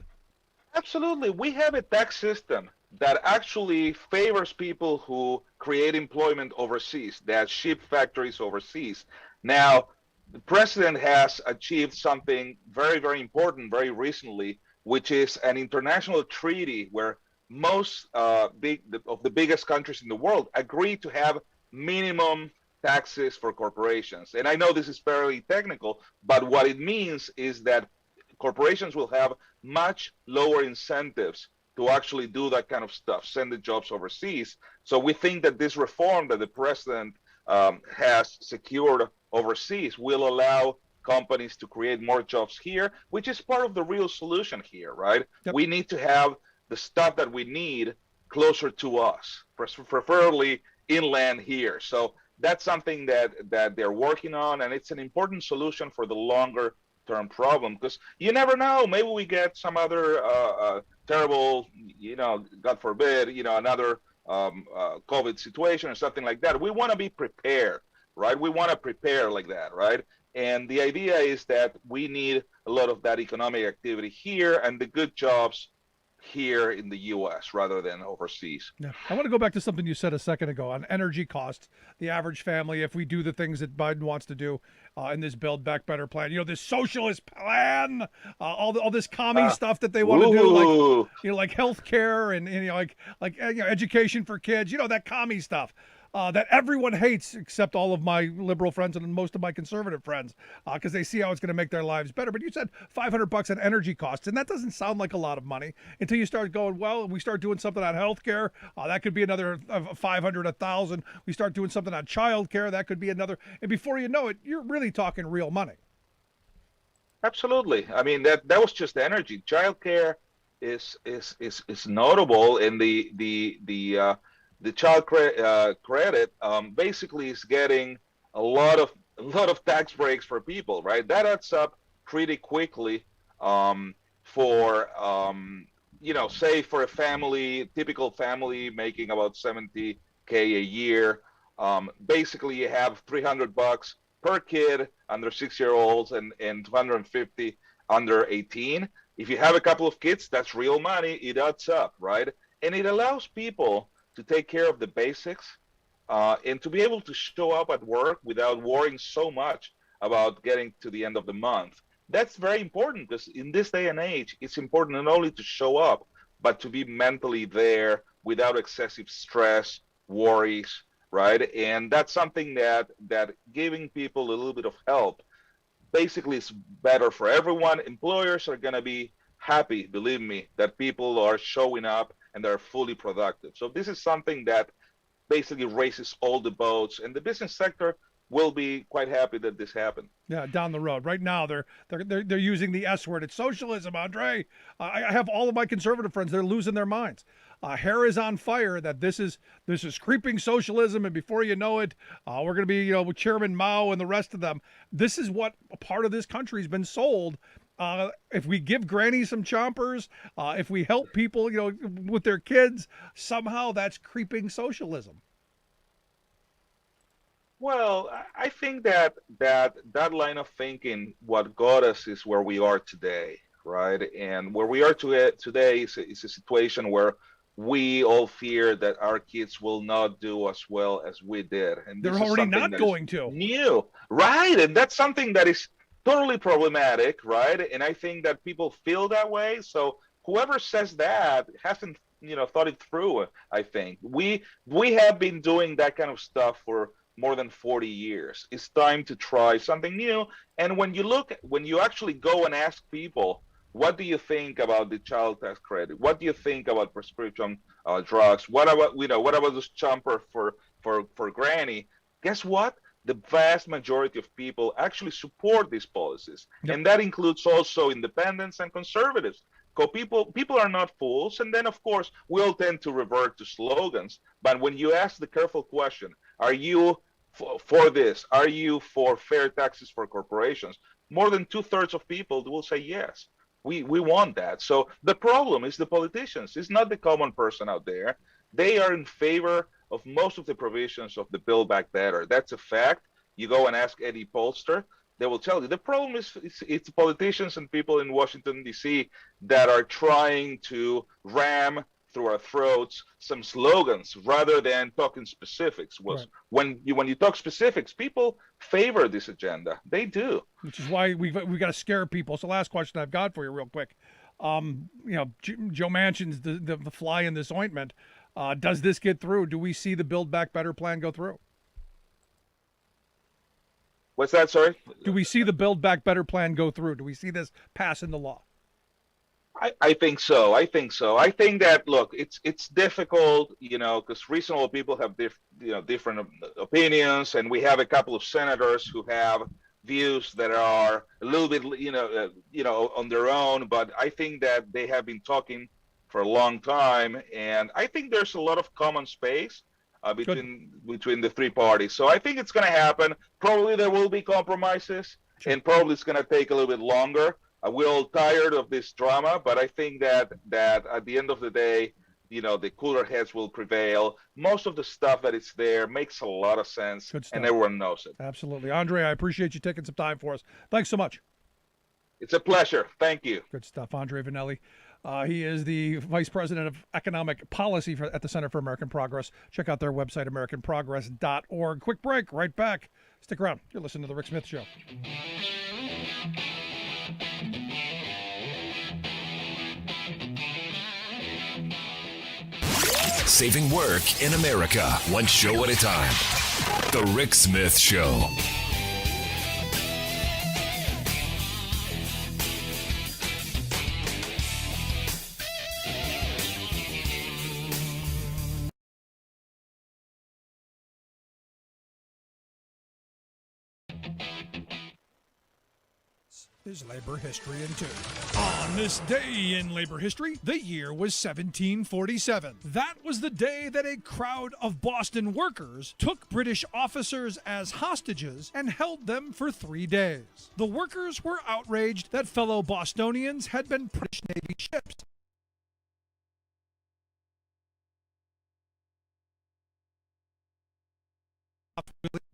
Absolutely. We have a tax system that actually favors people who create employment overseas, that ship factories overseas. Now, the president has achieved something very, very important very recently, which is an international treaty where most of the biggest countries in the world agree to have minimum taxes for corporations. And I know this is fairly technical, but what it means is that corporations will have much lower incentives to actually do that kind of stuff, send the jobs overseas. So we think that this reform that the president has secured overseas will allow companies to create more jobs here, which is part of the real solution here, right? Yep. We need to have the stuff that we need closer to us, preferably inland here. So that's something that they're working on, and it's an important solution for the longer term problem, because you never know, maybe we get some other terrible, you know, God forbid, you know, another COVID situation or something like that. We want to be prepared, right? We want to prepare like that, right? And the idea is that we need a lot of that economic activity here and the good jobs here in the U.S. rather than overseas. Yeah. I want to go back to something you said a second ago on energy costs. The average family, if we do the things that Biden wants to do in this Build Back Better plan, you know, this socialist plan, all this commie stuff that they want to do, like, you know, like healthcare and you know, like you know, education for kids, you know, that commie stuff. That everyone hates except all of my liberal friends and most of my conservative friends, because they see how it's going to make their lives better. But you said $500 on energy costs, and that doesn't sound like a lot of money until you start going, well, we start doing something on healthcare, that could be another 500, 1,000. We start doing something on childcare, that could be another. And before you know it, you're really talking real money. Absolutely. I mean, that was just energy. Childcare is notable, and the child credit basically is getting a lot of tax breaks for people, right? That adds up pretty quickly for you know, say for a family, typical family making about $70K a year. Basically, you have $300 per kid under 6-year-olds and 250 under 18. If you have a couple of kids, that's real money. It adds up, right? And it allows people to take care of the basics and to be able to show up at work without worrying so much about getting to the end of the month. That's very important because in this day and age, it's important not only to show up, but to be mentally there without excessive stress, worries, right? And that's something that giving people a little bit of help basically is better for everyone. Employers are going to be happy, believe me, that people are showing up and they're fully productive. So this is something that basically raises all the boats, and the business sector will be quite happy that this happened. Yeah, down the road. Right now, they're using the S word. It's socialism, Andre. I have all of my conservative friends. They're losing their minds. Hair is on fire that this is creeping socialism, and before you know it, we're going to be with Chairman Mao and the rest of them. This is what a part of this country has been sold. If we give granny some chompers, if we help people with their kids, somehow that's creeping socialism. Well, I think that line of thinking, what got us is where we are today, right? And where we are today is a situation where we all fear that our kids will not do as well as we did. And they're already not going to. New, right? And that's something that is totally problematic, right? And I think that people feel that way. So whoever says that hasn't, thought it through. I think we have been doing that kind of stuff for more than 40 years. It's time to try something new. And when you actually go and ask people, what do you think about the child tax credit? What do you think about prescription drugs? What about this chomper for granny? Guess what? The vast majority of people actually support these policies. Yep. And that includes also independents and conservatives. So people are not fools. And then, of course, we'll tend to revert to slogans. But when you ask the careful question, are you for this? Are you for fair taxes for corporations? More than 2/3 of people will say yes. We want that. So the problem is the politicians. It's not the common person out there. They are in favor of most of the provisions of the Build Back Better. That's a fact. You go and ask Eddie Polster, they will tell you. The problem is it's politicians and people in Washington, D.C. that are trying to ram through our throats some slogans rather than talking specifics. Right. When you talk specifics, people favor this agenda. They do. Which is why we've got to scare people. So last question I've got for you real quick. Joe Manchin's the fly in this ointment. Does this get through? Do we see the Build Back Better plan go through? What's that, sorry? Do we see the Build Back Better plan go through? Do we see this pass into law? I think so. I think that, look, it's difficult, because reasonable people have different opinions, and we have a couple of senators who have views that are a little bit, on their own. But I think that they have been talking for a long time, and I think there's a lot of common space between the three parties. So I think it's going to happen. Probably there will be compromises, and probably it's going to take a little bit longer. We're all tired of this drama, but I think that at the end of the day, the cooler heads will prevail. Most of the stuff that is there makes a lot of sense, and everyone knows it. Absolutely. Andre, I appreciate you taking some time for us. Thanks so much. It's a pleasure. Thank you. Good stuff. Andre Vinelli. He is the Vice President of Economic Policy at the Center for American Progress. Check out their website, americanprogress.org. Quick break. Right back. Stick around. You're listening to The Rick Smith Show. Saving work in America, one show at a time. The Rick Smith Show. Is labor history in two. On this day in labor history, the year was 1747. That was the day that a crowd of Boston workers took British officers as hostages and held them for 3 days. The workers were outraged that fellow Bostonians had been British Navy ships.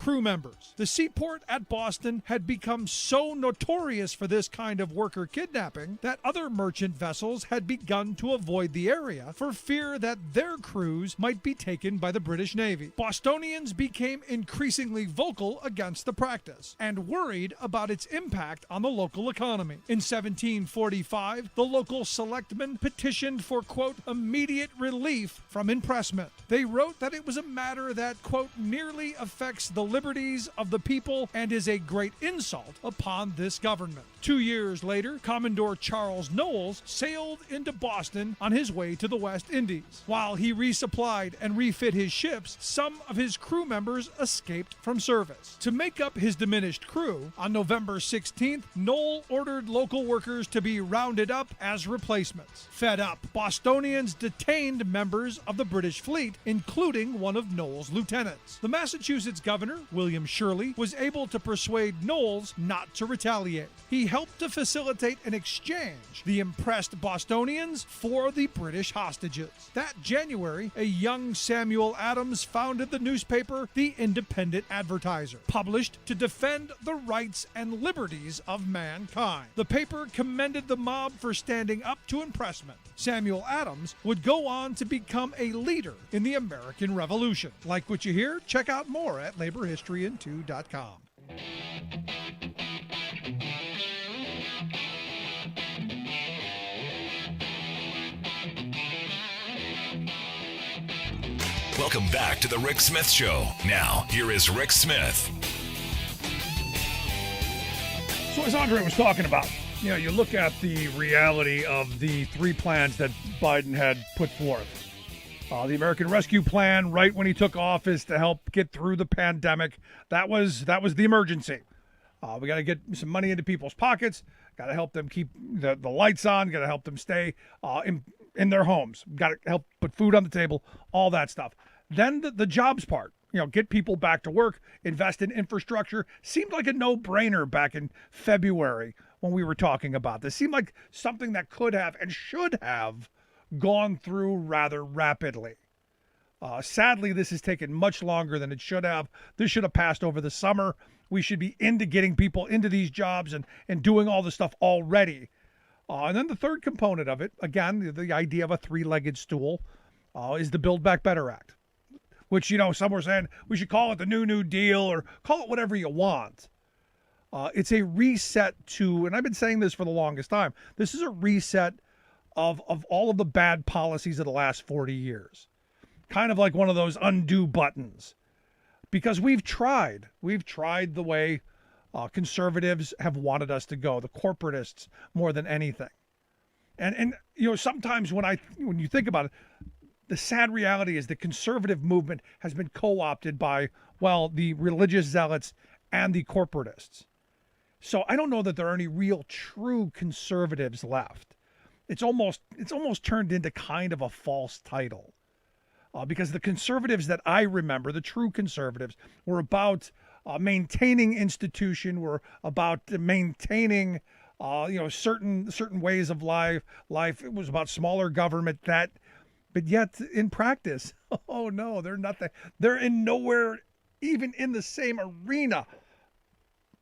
crew members. The seaport at Boston had become so notorious for this kind of worker kidnapping that other merchant vessels had begun to avoid the area for fear that their crews might be taken by the British Navy. Bostonians became increasingly vocal against the practice and worried about its impact on the local economy. In 1745, the local selectmen petitioned for, quote, immediate relief from impressment. They wrote that it was a matter that, quote, nearly affects the liberties of the people and is a great insult upon this government. 2 years later, Commodore Charles Knowles sailed into Boston on his way to the West Indies. While he resupplied and refit his ships, some of his crew members escaped from service. To make up his diminished crew, on November 16th, Knowles ordered local workers to be rounded up as replacements. Fed up, Bostonians detained members of the British fleet, including one of Knowles' lieutenants. The Massachusetts governor, William Shirley, was able to persuade Knowles not to retaliate. He helped to facilitate an exchange, the impressed Bostonians for the British hostages. That January, a young Samuel Adams founded the newspaper The Independent Advertiser, published to defend the rights and liberties of mankind. The paper commended the mob for standing up to impressment. Samuel Adams would go on to become a leader in the American Revolution. Like what you hear? Check out more at laborhistoryin2.com. Welcome back to the Rick Smith Show. Now, here is Rick Smith. So as Andre was talking about, you look at the reality of the three plans that Biden had put forth. The American Rescue Plan, right when he took office to help get through the pandemic, that was the emergency. We got to get some money into people's pockets, got to help them keep the lights on, got to help them stay in their homes, got to help put food on the table, all that stuff. Then the jobs part, get people back to work, invest in infrastructure, seemed like a no-brainer back in February when we were talking about this. Seemed like something that could have and should have gone through rather rapidly. Sadly, this has taken much longer than it should have. This should have passed over the summer. We should be into getting people into these jobs and doing all this stuff already. And then the third component of it, again, the idea of a three-legged stool, is the Build Back Better Act, which, some were saying we should call it the New Deal or call it whatever you want. It's a reset to, and I've been saying this for the longest time, this is a reset of all of the bad policies of the last 40 years. Kind of like one of those undo buttons. Because we've tried the way conservatives have wanted us to go, the corporatists more than anything. And sometimes when you think about it, the sad reality is the conservative movement has been co-opted by, the religious zealots and the corporatists. So I don't know that there are any real true conservatives left. It's almost turned into kind of a false title. Because the conservatives that I remember, the true conservatives, were about maintaining institution, were about maintaining certain ways of life. It was about smaller government, but yet in practice, oh no, they're nothing. They're in nowhere even in the same arena.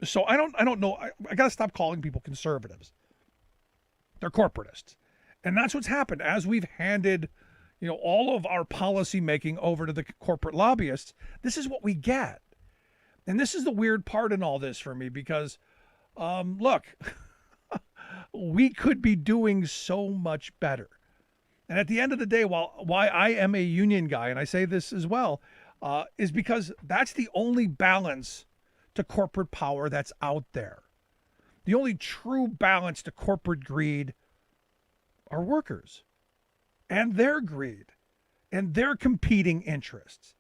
So I don't know. I got to stop calling people conservatives. They're corporatists. And that's what's happened as we've handed all of our policy making over to the corporate lobbyists. This is what we get. And this is the weird part in all this for me because, look, we could be doing so much better. And at the end of the day, why I am a union guy, and I say this as well, is because that's the only balance to corporate power that's out there. The only true balance to corporate greed are workers and their greed and their competing interests.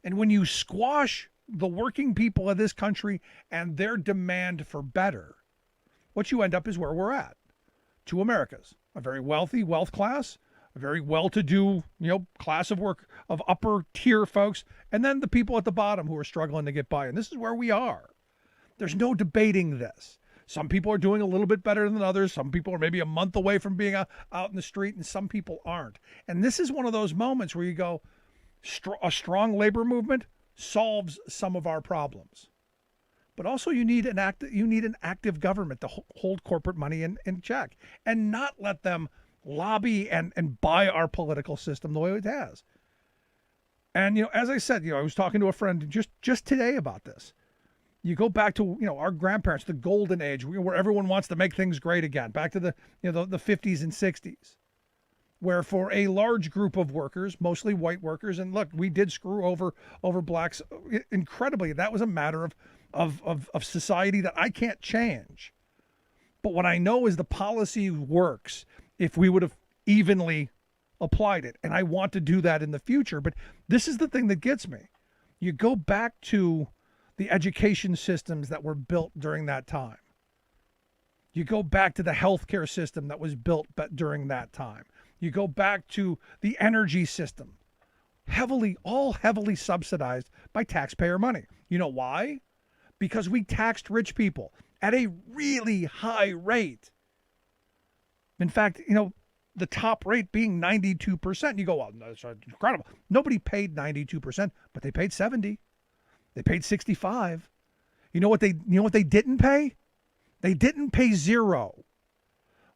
And when you squash the working people of this country and their demand for better, what you end up is where we're at. Two Americas, a very wealthy wealth class, a very well-to-do, class of work of upper tier folks, and then the people at the bottom who are struggling to get by. And this is where we are. There's no debating this. Some people are doing a little bit better than others. Some people are maybe a month away from being out in the street, and some people aren't. And this is one of those moments where you go, a strong labor movement, solves some of our problems. But also you need an active government to hold corporate money in check and not let them lobby and buy our political system the way it has. And, as I said, I was talking to a friend just today about this. You go back to, our grandparents, the golden age, where everyone wants to make things great again, back to the 50s and 60s, where for a large group of workers, mostly white workers, and look, we did screw over blacks incredibly. That was a matter of society that I can't change. But what I know is the policy works if we would have evenly applied it. And I want to do that in the future. But this is the thing that gets me. You go back to the education systems that were built during that time. You go back to the healthcare system that was built during that time. You go back to the energy system, all heavily subsidized by taxpayer money. You know why? Because we taxed rich people at a really high rate. In fact, the top rate being 92%. You go, well, that's incredible. Nobody paid 92%, but they paid 70. They paid 65. You know what they didn't pay? They didn't pay zero.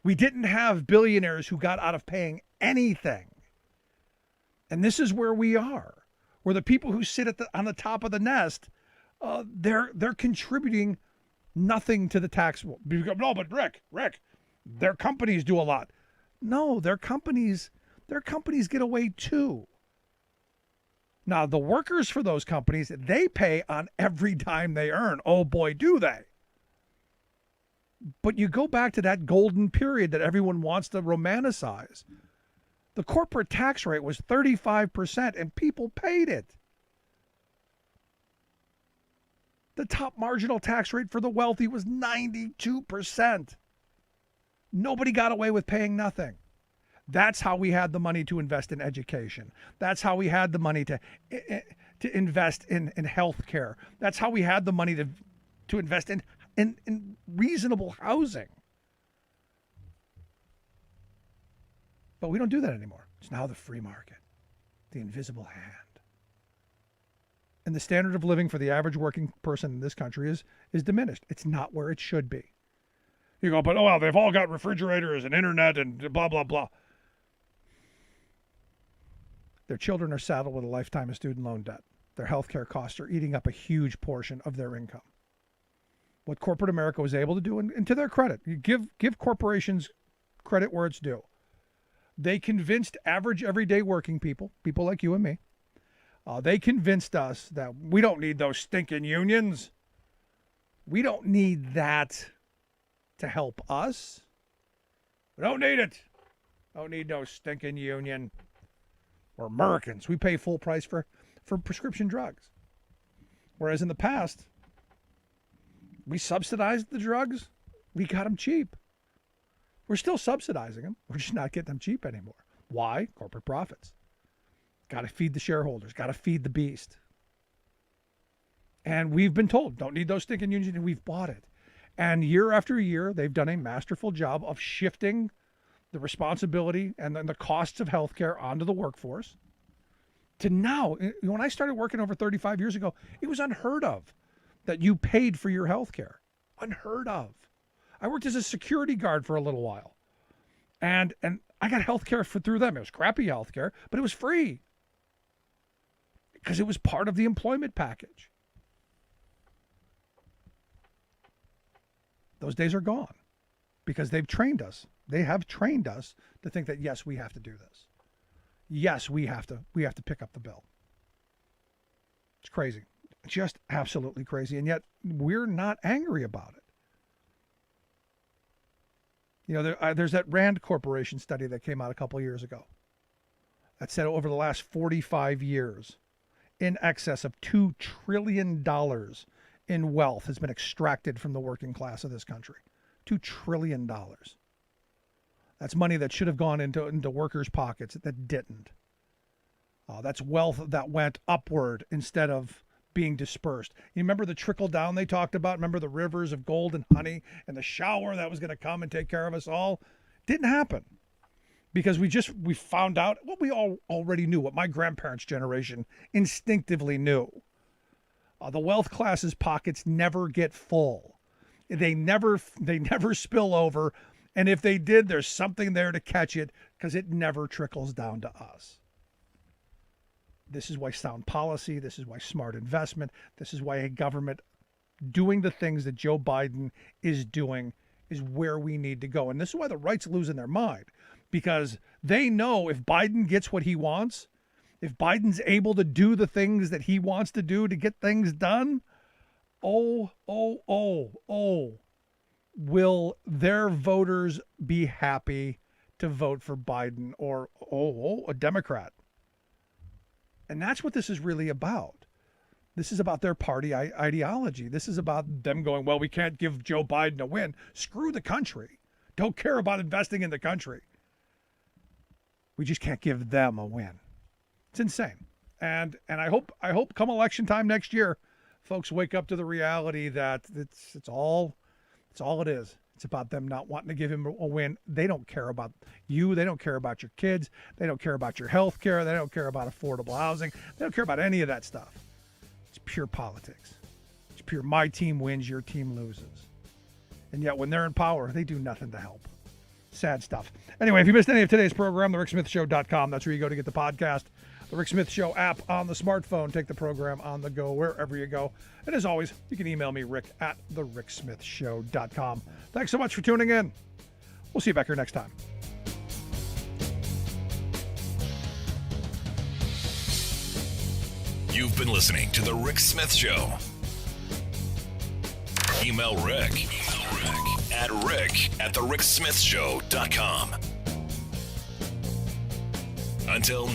We didn't have billionaires who got out of paying anything. And this is where we are, where the people who sit on the top of the nest, they're contributing nothing to the tax. No, but Rick, their companies do a lot. No, their companies get away too. Now, the workers for those companies, they pay on every dime they earn. Oh boy, do they. But you go back to that golden period that everyone wants to romanticize. The corporate tax rate was 35% and people paid it. The top marginal tax rate for the wealthy was 92%. Nobody got away with paying nothing. That's how we had the money to invest in education. That's how we had the money to invest in healthcare. That's how we had the money to invest in reasonable housing. But we don't do that anymore. It's now the free market, the invisible hand. And the standard of living for the average working person in this country is diminished. It's not where it should be. You go, but they've all got refrigerators and internet and blah, blah, blah. Their children are saddled with a lifetime of student loan debt. Their healthcare costs are eating up a huge portion of their income. What corporate America was able to do, and to their credit, you give corporations credit where it's due. They convinced average everyday working people like you and me, they convinced us that we don't need those stinking unions. We don't need that to help us. We don't need it. Don't need no stinking union. We're Americans. We pay full price for prescription drugs. Whereas in the past, we subsidized the drugs. We got them cheap. We're still subsidizing them. We're just not getting them cheap anymore. Why? Corporate profits. Got to feed the shareholders. Got to feed the beast. And we've been told, don't need those stinking unions, and we've bought it. And year after year, they've done a masterful job of shifting the responsibility and then the costs of healthcare onto the workforce. To now, when I started working over 35 years ago, it was unheard of that you paid for your healthcare. Unheard of. I worked as a security guard for a little while. And I got healthcare through them. It was crappy healthcare, but it was free. Because it was part of the employment package. Those days are gone because they've trained us. They have trained us to think that, yes, we have to do this. Yes, we have to pick up the bill. It's crazy. Just absolutely crazy. And yet we're not angry about it. There's that Rand Corporation study that came out a couple of years ago that said over the last 45 years, in excess of $2 trillion in wealth has been extracted from the working class of this country. $2 trillion. That's money that should have gone into workers' pockets that didn't. That's wealth that went upward instead of being dispersed. You remember the trickle down they talked about? Remember the rivers of gold and honey and the shower that was going to come and take care of us all? Didn't happen. Because we found out what we all already knew, what my grandparents' generation instinctively knew. The wealth class's pockets never get full. They never spill over. And if they did, there's something there to catch it because it never trickles down to us. This is why sound policy, this is why smart investment, this is why a government doing the things that Joe Biden is doing is where we need to go. And this is why the right's losing their mind, because they know if Biden gets what he wants, if Biden's able to do the things that he wants to do to get things done, will their voters be happy to vote for Biden or a Democrat? And that's what this is really about. This is about their party ideology. This is about them going, well, we can't give Joe Biden a win. Screw the country. Don't care about investing in the country. We just can't give them a win. It's insane. And I hope come election time next year, folks wake up to the reality that it's all it is. It's about them not wanting to give him a win. They don't care about you. They don't care about your kids. They don't care about your health care. They don't care about affordable housing. They don't care about any of that stuff. It's pure politics. It's pure my team wins, your team loses. And yet when they're in power, they do nothing to help. Sad stuff. Anyway, if you missed any of today's program, thericksmithshow.com. That's where you go to get the podcast. The Rick Smith Show app on the smartphone. Take the program on the go wherever you go. And as always, you can email me, rick@thericksmithshow.com. Thanks so much for tuning in. We'll see you back here next time. You've been listening to The Rick Smith Show. Email Rick at rick@thericksmithshow.com. Until